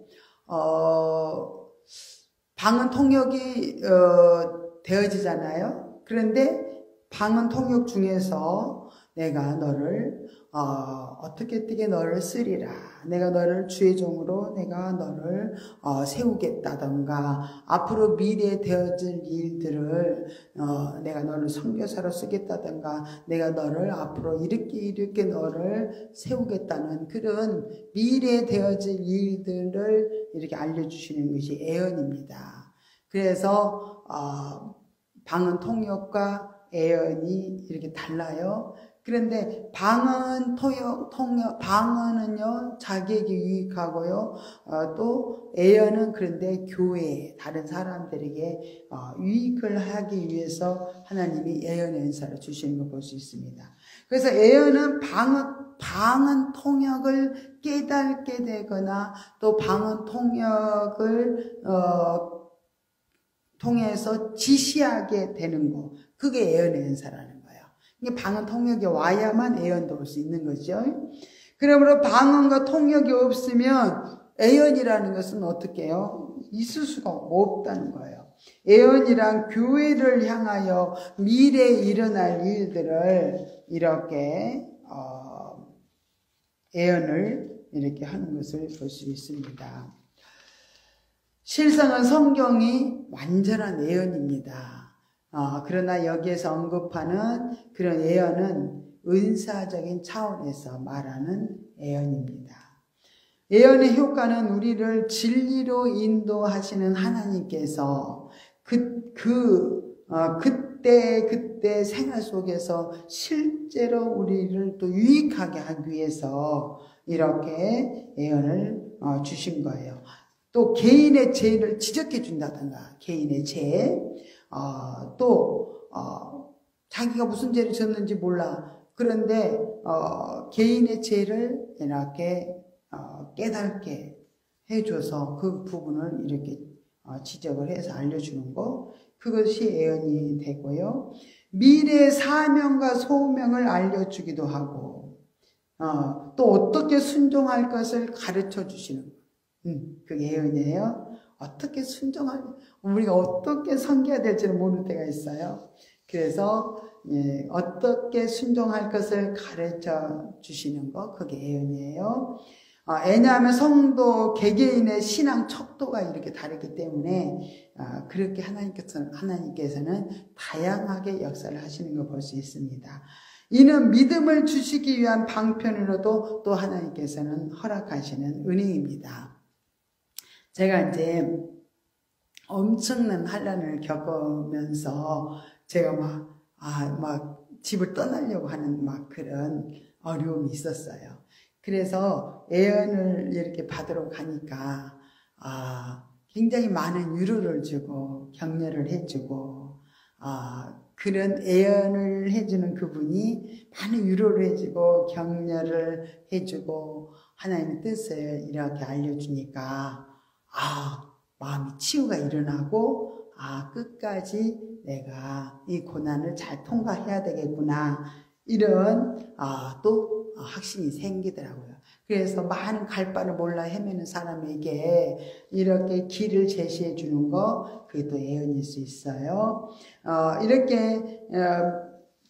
방언 통역이 되어지잖아요. 그런데 방언 통역 중에서 내가 너를 어떻게 너를 쓰리라, 내가 너를 주의 종으로 내가 너를 세우겠다던가, 앞으로 미래에 되어질 일들을 내가 너를 선교사로 쓰겠다던가, 내가 너를 앞으로 이렇게 너를 세우겠다는 그런 미래에 되어질 일들을 이렇게 알려주시는 것이 예언입니다. 그래서 방언 통역과 예언이 이렇게 달라요. 그런데 방언은요, 자기에게 유익하고요, 또 예언은 그런데 교회에, 다른 사람들에게 유익을 하기 위해서 하나님이 예언의 은사를 주시는 걸 볼 수 있습니다. 그래서 예언은 방언 통역을 깨닫게 되거나 또 방언 통역을 통해서 지시하게 되는 거, 그게 예언의 은사라는 거예요. 이게 방언 통역이 와야만 예언도 올 수 있는 거죠. 그러므로 방언과 통역이 없으면 예언이라는 것은 어떻게 해요? 있을 수가 없다는 거예요. 예언이란 교회를 향하여 미래에 일어날 일들을 이렇게 예언을 이렇게 하는 것을 볼 수 있습니다. 실상은 성경이 완전한 예언입니다. 그러나 여기에서 언급하는 그런 예언은 은사적인 차원에서 말하는 예언입니다. 예언의 효과는 우리를 진리로 인도하시는 하나님께서 그때 생활 속에서 실제로 우리를 또 유익하게 하기 위해서 이렇게 예언을 주신 거예요. 또 개인의 죄를 지적해 준다든가, 개인의 죄, 자기가 무슨 죄를 졌는지 몰라. 그런데 개인의 죄를 이렇게 깨닫게 해줘서 그 부분을 이렇게 지적을 해서 알려주는 거, 그것이 예언이 되고요. 미래의 사명과 소명을 알려주기도 하고, 또 어떻게 순종할 것을 가르쳐 주시는 거. 그게 예언이에요. 어떻게 우리가 어떻게 섬겨야 될지를 모를 때가 있어요. 그래서 어떻게 순종할 것을 가르쳐 주시는 거, 그게 예언이에요. 왜냐하면 성도 개개인의 신앙 척도가 이렇게 다르기 때문에 그렇게 하나님께서는 다양하게 역사를 하시는 걸 볼 수 있습니다. 이는 믿음을 주시기 위한 방편으로도 또 하나님께서는 허락하시는 은혜입니다. 제가 이제 엄청난 환난을 겪으면서 제가 막 집을 떠나려고 하는 막 그런 어려움이 있었어요. 그래서 예언을 이렇게 받으러 가니까 굉장히 많은 위로를 주고 격려를 해주고 그런 예언을 해주는 그분이 많은 위로를 해주고 격려를 해주고 하나님의 뜻을 이렇게 알려주니까 마음이 치유가 일어나고 끝까지 내가 이 고난을 잘 통과해야 되겠구나, 이런 또 확신이 생기더라고요. 그래서 많은 갈 바를 몰라 헤매는 사람에게 이렇게 길을 제시해 주는 거, 그게 또 예언일 수 있어요.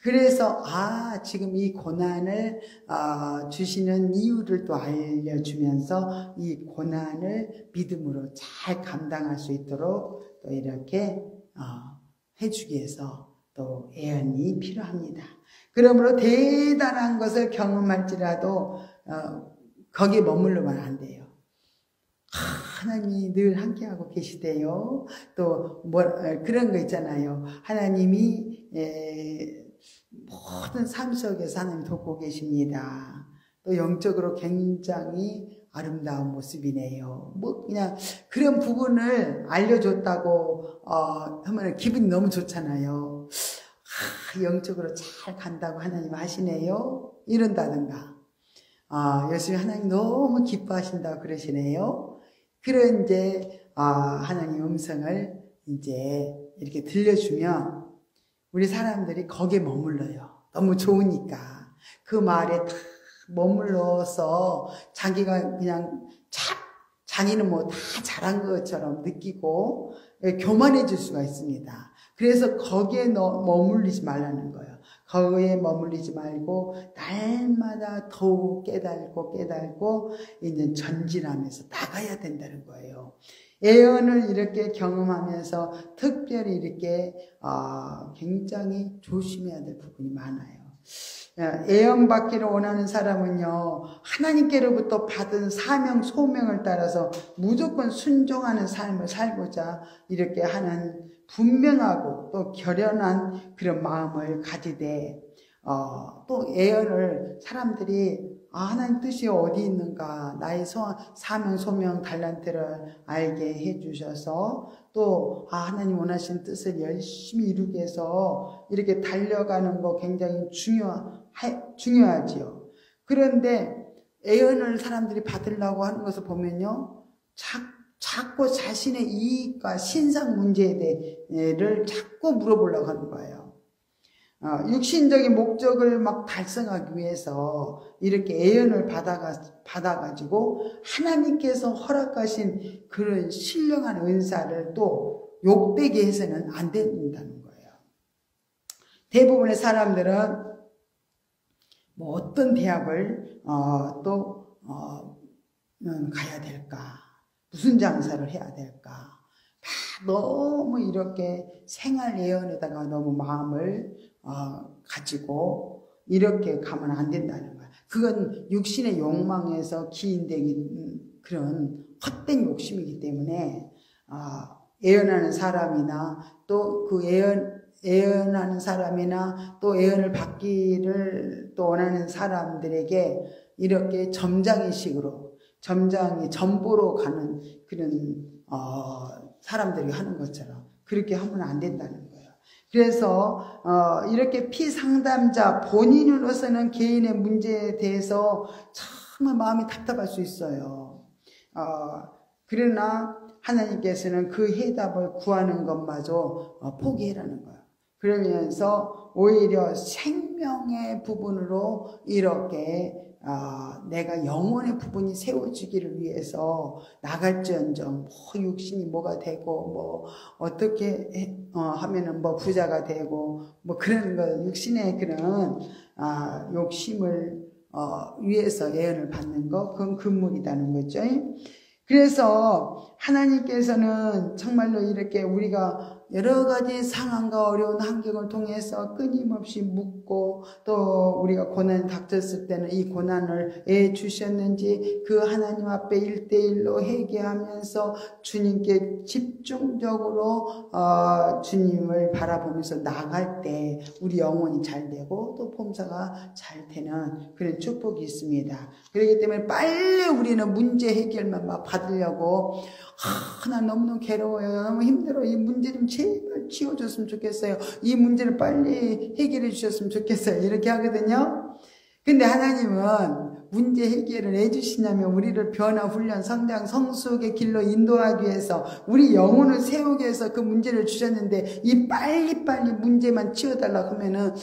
그래서 지금 이 고난을 주시는 이유를 또 알려주면서 이 고난을 믿음으로 잘 감당할 수 있도록 또 이렇게 해주기 위해서 또 예언이 필요합니다. 그러므로 대단한 것을 경험할지라도 거기에 머물러만 안 돼요. 하나님이 늘 함께하고 계시대요. 또 그런 거 있잖아요. 하나님이 모든 삶 속에서 하나님 돕고 계십니다. 또 영적으로 굉장히 아름다운 모습이네요. 그냥 그런 부분을 알려줬다고 하면 기분이 너무 좋잖아요. 영적으로 잘 간다고 하나님 하시네요. 이런다든가. 열심히 하나님 너무 기뻐하신다고 그러시네요. 그런 이제, 하나님 음성을 이제 이렇게 들려주면 우리 사람들이 거기에 머물러요. 너무 좋으니까. 그 말에 다 머물러서 자기가 그냥 자기는 뭐 다 잘한 것처럼 느끼고 교만해질 수가 있습니다. 그래서 거기에 머물리지 말라는 거예요. 거기에 머물리지 말고 날마다 더욱 깨달고 이제 전진하면서 나가야 된다는 거예요. 예언을 이렇게 경험하면서 특별히 이렇게 굉장히 조심해야 될 부분이 많아요. 예언 받기를 원하는 사람은요, 하나님께로부터 받은 사명, 소명을 따라서 무조건 순종하는 삶을 살고자 이렇게 하는 분명하고 또 결연한 그런 마음을 가지되, 또 예언을 사람들이 하나님 뜻이 어디 있는가, 나의 사명, 소명, 달란트를 알게 해주셔서 또 하나님 원하시는 뜻을 열심히 이루기 위해서 이렇게 달려가는 거 굉장히 중요하지요. 그런데 예언을 사람들이 받으려고 하는 것을 보면요, 자꾸 자신의 이익과 신상 문제에 대해를 자꾸 물어보려고 하는 거예요. 육신적인 목적을 막 달성하기 위해서 이렇게 예언을 받아가지고 하나님께서 허락하신 그런 신령한 은사를 또 욕되게 해서는 안 된다는 거예요. 대부분의 사람들은 뭐 어떤 대학을 가야 될까, 무슨 장사를 해야 될까, 다 너무 이렇게 생활 예언에다가 너무 마음을 가지고 이렇게 가면 안 된다는 거야. 그건 육신의 욕망에서 기인된 그런 헛된 욕심이기 때문에 예언하는 사람이나 또 그 예언하는 사람이나 또 예언을 받기를 또 원하는 사람들에게 이렇게 점장의식으로 전보로 가는 그런 사람들이 하는 것처럼 그렇게 하면 안 된다는 거예요. 그래서 이렇게 피상담자 본인으로서는 개인의 문제에 대해서 정말 마음이 답답할 수 있어요. 그러나 하나님께서는 그 해답을 구하는 것마저 포기해라는 거예요. 그러면서 오히려 생명의 부분으로 이렇게 내가 영혼의 부분이 세워지기를 위해서 나갈지언정 뭐 육신이 뭐가 되고 뭐 어떻게 하면은 뭐 부자가 되고 뭐 그런 거 육신의 그런 욕심을 위해서 예언을 받는 거, 그건 금물이라는 거죠. 그래서 하나님께서는 정말로 이렇게 우리가 여러 가지 상황과 어려운 환경을 통해서 끊임없이 묻고 또 우리가 고난이 닥쳤을 때는 이 고난을 왜 주셨는지 그 하나님 앞에 1대1로 회개하면서 주님께 집중적으로 주님을 바라보면서 나갈 때 우리 영혼이 잘 되고 또 범사가 잘 되는 그런 축복이 있습니다. 그렇기 때문에 빨리 우리는 문제 해결만 막 받으려고 나 너무너무 괴로워요. 너무 힘들어. 이 문제 좀 제발 치워줬으면 좋겠어요. 이 문제를 빨리 해결해 주셨으면 좋겠어요. 이렇게 하거든요. 근데 하나님은 문제 해결을 해주시냐면 우리를 변화, 훈련, 성장, 성숙의 길로 인도하기 위해서 우리 영혼을 세우기 위해서 그 문제를 주셨는데 이 빨리빨리 문제만 치워달라고 하면은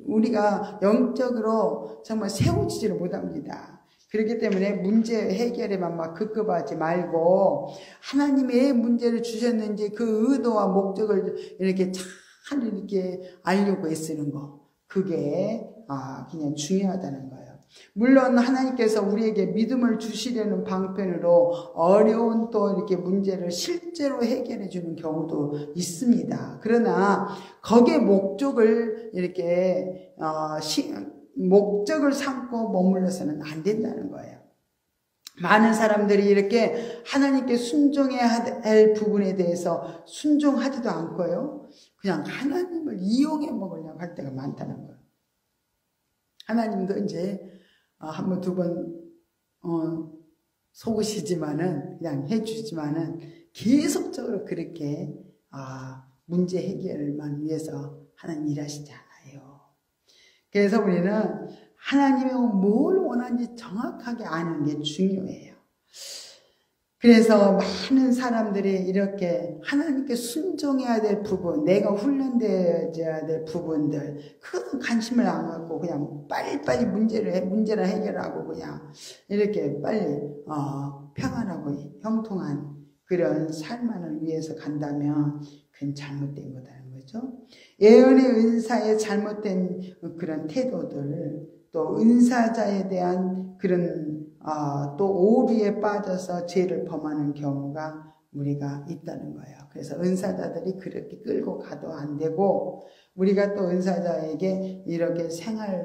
우리가 영적으로 정말 세워지지를 못합니다. 그렇기 때문에 문제 해결에만 막 급급하지 말고 하나님의 문제를 주셨는지 그 의도와 목적을 이렇게 잘 이렇게 알려고 애쓰는 거, 그게 그냥 중요하다는 거예요. 물론 하나님께서 우리에게 믿음을 주시려는 방편으로 어려운 또 이렇게 문제를 실제로 해결해 주는 경우도 있습니다. 그러나 거기에 목적을 이렇게 목적을 삼고 머물러서는 안 된다는 거예요. 많은 사람들이 이렇게 하나님께 순종해야 할 부분에 대해서 순종하지도 않고요. 그냥 하나님을 이용해 먹으려고 할 때가 많다는 거예요. 하나님도 이제 한 번, 두 번 속으시지만은 그냥 해주지만은 계속적으로 그렇게 문제 해결만 위해서 하나님 일하시지 않아요. 그래서 우리는 하나님이 뭘 원하는지 정확하게 아는 게 중요해요. 그래서 많은 사람들이 이렇게 하나님께 순종해야 될 부분, 내가 훈련되어야 될 부분들, 큰 관심을 안 갖고 그냥 빨리빨리 문제를 해결하고 그냥 이렇게 빨리 평안하고 형통한 그런 삶만을 위해서 간다면 그건 잘못된 거다는 거죠. 예언의 은사의 잘못된 그런 태도들, 또 은사자에 대한 그런 또 오류에 빠져서 죄를 범하는 경우가 우리가 있다는 거예요. 그래서 은사자들이 그렇게 끌고 가도 안 되고, 우리가 또 은사자에게 이렇게 생활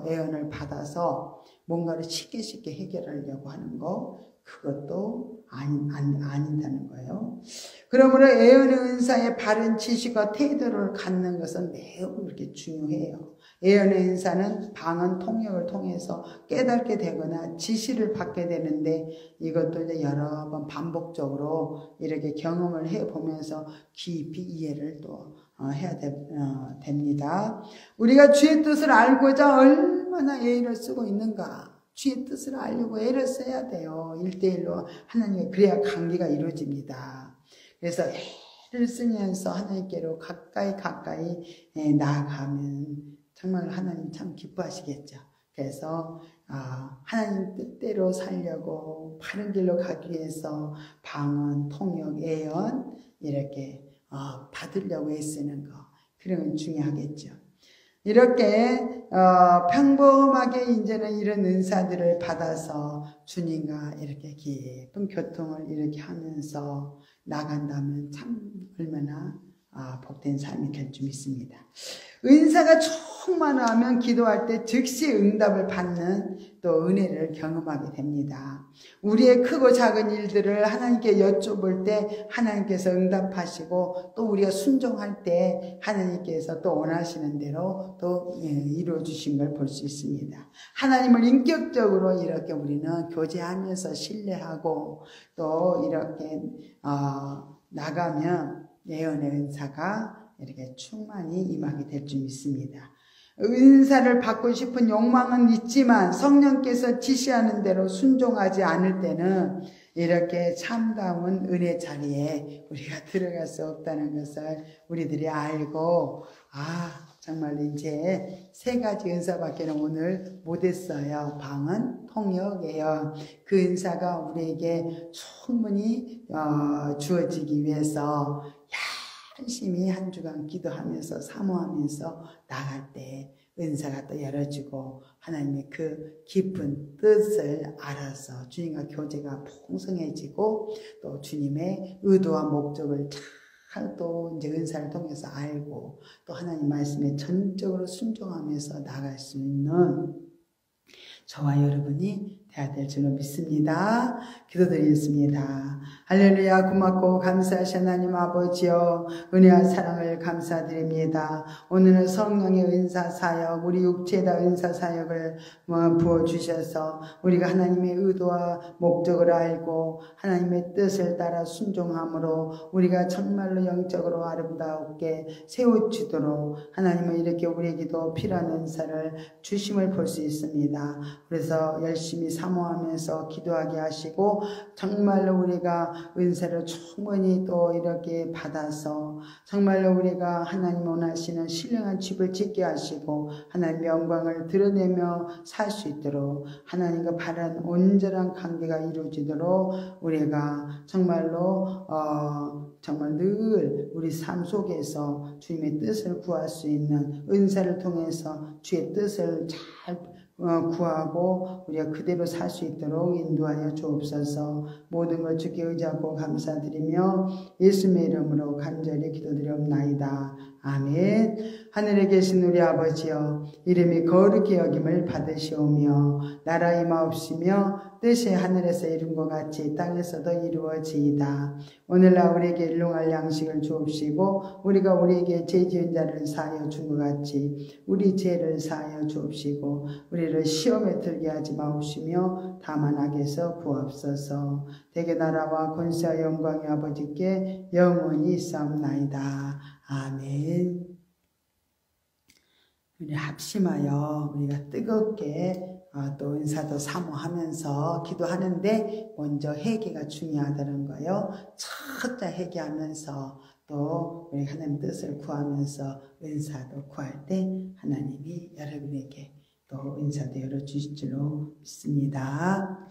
예언을 받아서 뭔가를 쉽게 해결하려고 하는 거, 그것도 아니다는 거예요. 그러므로 예언의 은사의 바른 지식과 태도를 갖는 것은 매우 그렇게 중요해요. 예언의 은사는 방언 통역을 통해서 깨닫게 되거나 지시를 받게 되는데, 이것도 이제 여러 번 반복적으로 이렇게 경험을 해보면서 깊이 이해를 또 해야 됩니다. 우리가 주의 뜻을 알고자 얼마나 애를 쓰고 있는가. 주의 뜻을 알려고 애를 써야 돼요. 1대1로 하나님의, 그래야 관계가 이루어집니다. 그래서 애를 쓰면서 하나님께로 가까이 나아가면 정말 하나님 참 기뻐하시겠죠. 그래서 하나님 뜻대로 살려고 바른 길로 가기 위해서 방언, 통역, 예언 이렇게 받으려고 애쓰는 거, 그런 건 중요하겠죠. 이렇게 평범하게 이제는 이런 은사들을 받아서 주님과 이렇게 깊은 교통을 이렇게 하면서 나간다면 참 얼마나 복된 삶이 될 줄 믿습니다. 은사가 충만하면 기도할 때 즉시 응답을 받는 또 은혜를 경험하게 됩니다. 우리의 크고 작은 일들을 하나님께 여쭤볼 때 하나님께서 응답하시고, 또 우리가 순종할 때 하나님께서 또 원하시는 대로 또 이루어 주신 걸 볼 수 있습니다. 하나님을 인격적으로 이렇게 우리는 교제하면서 신뢰하고 또 이렇게 나가면 예언의 은사가 이렇게 충만히 임하게 될 줄 믿습니다. 은사를 받고 싶은 욕망은 있지만 성령께서 지시하는 대로 순종하지 않을 때는 이렇게 참다운 은혜 자리에 우리가 들어갈 수 없다는 것을 우리들이 알고, 정말 이제 3가지 은사밖에 오늘 못했어요. 방언, 통역, 예언. 그 은사가 우리에게 충분히 주어지기 위해서 열심히 한 주간 기도하면서 사모하면서 나갈 때 은사가 또 열어지고, 하나님의 그 깊은 뜻을 알아서 주님과 교제가 풍성해지고, 또 주님의 의도와 목적을 잘 또 이제 은사를 통해서 알고, 또 하나님 말씀에 전적으로 순종하면서 나갈 수 있는 저와 여러분이 돼야 될 줄로 믿습니다. 기도드리겠습니다. 할렐루야. 고맙고 감사하신 하나님 아버지여, 은혜와 사랑을 감사드립니다. 오늘은 성령의 은사 사역, 우리 육체다 은사 사역을 부어주셔서 우리가 하나님의 의도와 목적을 알고 하나님의 뜻을 따라 순종함으로 우리가 정말로 영적으로 아름답게 세워지도록 하나님은 이렇게 우리에게도 필요한 은사를 주심을 볼 수 있습니다. 그래서 열심히 사모하면서 기도하게 하시고, 정말로 우리가 은사를 충분히 또 이렇게 받아서 정말로 우리가 하나님 원하시는 신령한 집을 짓게 하시고 하나님의 영광을 드러내며 살 수 있도록, 하나님과 바른 온전한 관계가 이루어지도록 우리가 정말로 정말 늘 우리 삶 속에서 주님의 뜻을 구할 수 있는 은사를 통해서 주의 뜻을 잘 구하고 우리가 그대로 살 수 있도록 인도하여 주옵소서. 모든 걸 주께 의지하고 감사드리며 예수님의 이름으로 간절히 기도드리옵나이다. 아멘. 하늘에 계신 우리 아버지여, 이름이 거룩히 여김을 받으시오며 나라 임하옵시며 뜻이 하늘에서 이룬 것 같이 땅에서도 이루어지이다. 오늘날 우리에게 일용할 양식을 주옵시고, 우리가 우리에게 죄 지은 자를 사하여 준 것 같이 우리 죄를 사하여 주옵시고, 우리를 시험에 들게 하지 마옵시며 다만 악에서 구하옵소서. 대개 나라와 권세와 영광이 아버지께 영원히 있사옵나이다. 아멘. 우리 합심하여 우리가 뜨겁게 또 은사도 사모하면서 기도하는데 먼저 회개가 중요하다는 거요. 첫째 회개하면서 또 우리 하나님 뜻을 구하면서 은사도 구할 때 하나님이 여러분에게 또 은사도 열어주실 줄로 믿습니다.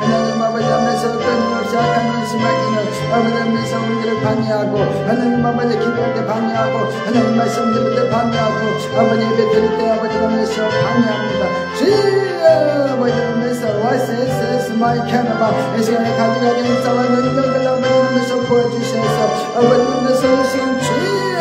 하나님 아버지 하면서 끊임없이 악한 말씀하기는 아버지 우리를 방해하고 하나님 아버지 기도할 때 방해하고 하나님 말씀 들을 때 방해하고 아버지 예배 드릴 때 아버지 하면서 방해합니다. 주여 아버지 하면서 와세세스 마이캐나바 이 시간에 가져가는 인사와 능력을 아버지 하면서 보여주셔서 아버지 하면서 이 시간 주여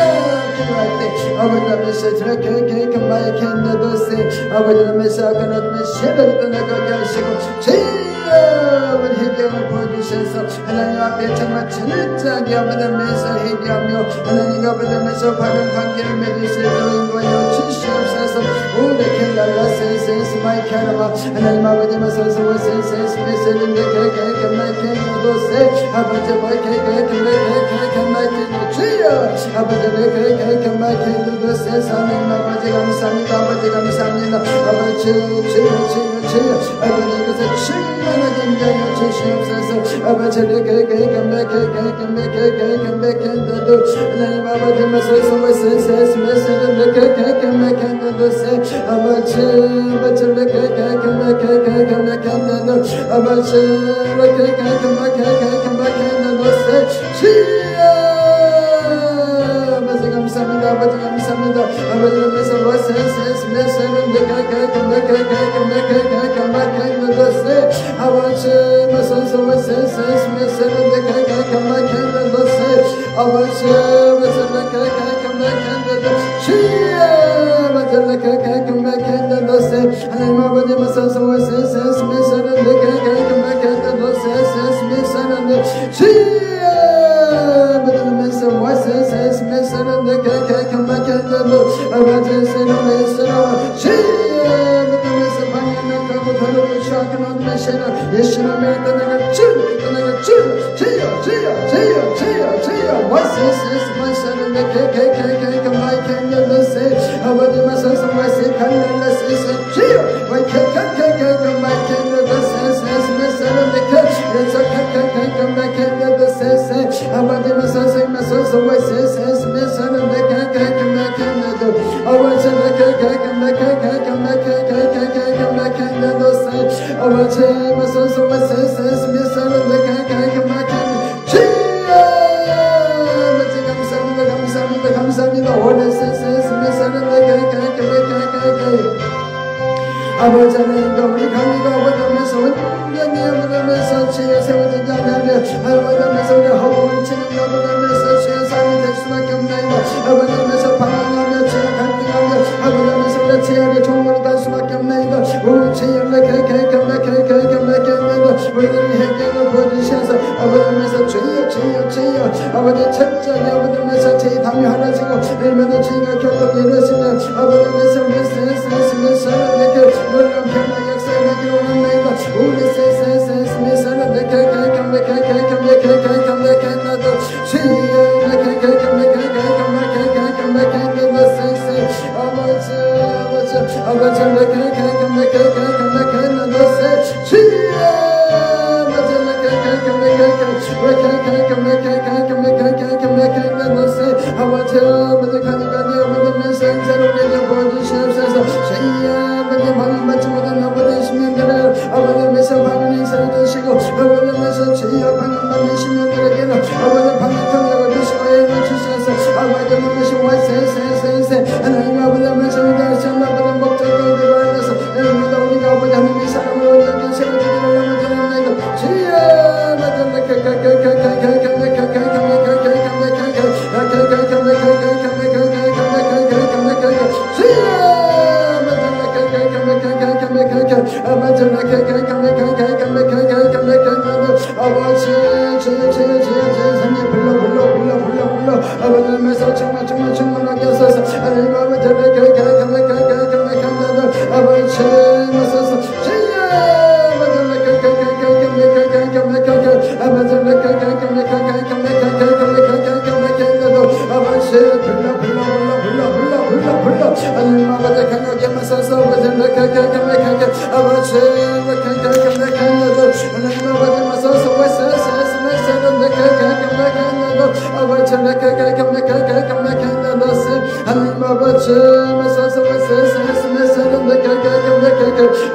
기도할 때 아버지 하면서 저렇게 그마의 캔더도스 아버지 하면서 그놈의 신을 떠나가게 하시고 주여 아버지 해결을 보여주셔서 하나님 앞에 정말 진짜게 아버지 하면서 해결하며 하나님 아버지 하면서 바른 관계를 맺을 수 있도록 인도하여 주시옵소서. 우리 캔달라세세스 마이캐나바 하나님 아버지 하면서 세세스 메세린데 그마의 캔더도스 아버지 마이캐나바 주여 아버지 그마이캔도 세상에 아버지 감사합니다. 아버지 감사합니다. 아버지 주여 아버지 그래서 충만하게 인자하여 주시옵소서. 아버지 그마이캔도 하나님 아버지 마소서 세세스 메시는 그마이캔도 세 아버지 감사합니다. 아버지 감사합니다. 아버지 하면서 와세세스 메세는 아버지 마소서 와세세스 메세는 아버지 하나님 아버지 마소서 와세세스 메세는 아버지 하나님과 우리 강의가 아버지하면서 온전히 아버지하면서 죄에 세워지지 않으며 아버지하면서 우리 허공을 치는 아버지하면서 죄의 삶이 될 수밖에 없나이다. 아버지하면서 방황하며 죄에 갈등하며 아버지하면서 우리 죄 아래 종으로 갈 수밖에 없나이다. 오 죄를 우리들의 해결을 보여주셔서 아버지하면서 주여 아버지 철저히 아버지하면서 죄의 담이 하나지고 일면도 죄가 결국 이루어지며 아버지하면서 메시스 놀라운 변화 역사에 나기를 원합니다. 우리 세세세스 미사는 나도 주여 마소서 아버지 맥케케케케케 아버지 맥케케케케케 하나님 아버지 마소서 와세세스 메세는 맥케케케케케 아버지 맥케케케케케케 하나님 아버지 마소서 와세세스 메세는 맥케케케케케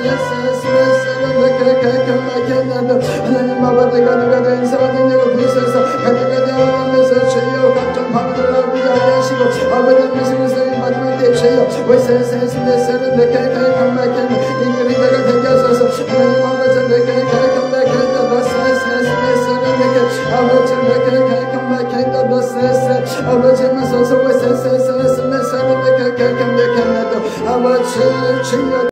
Yes,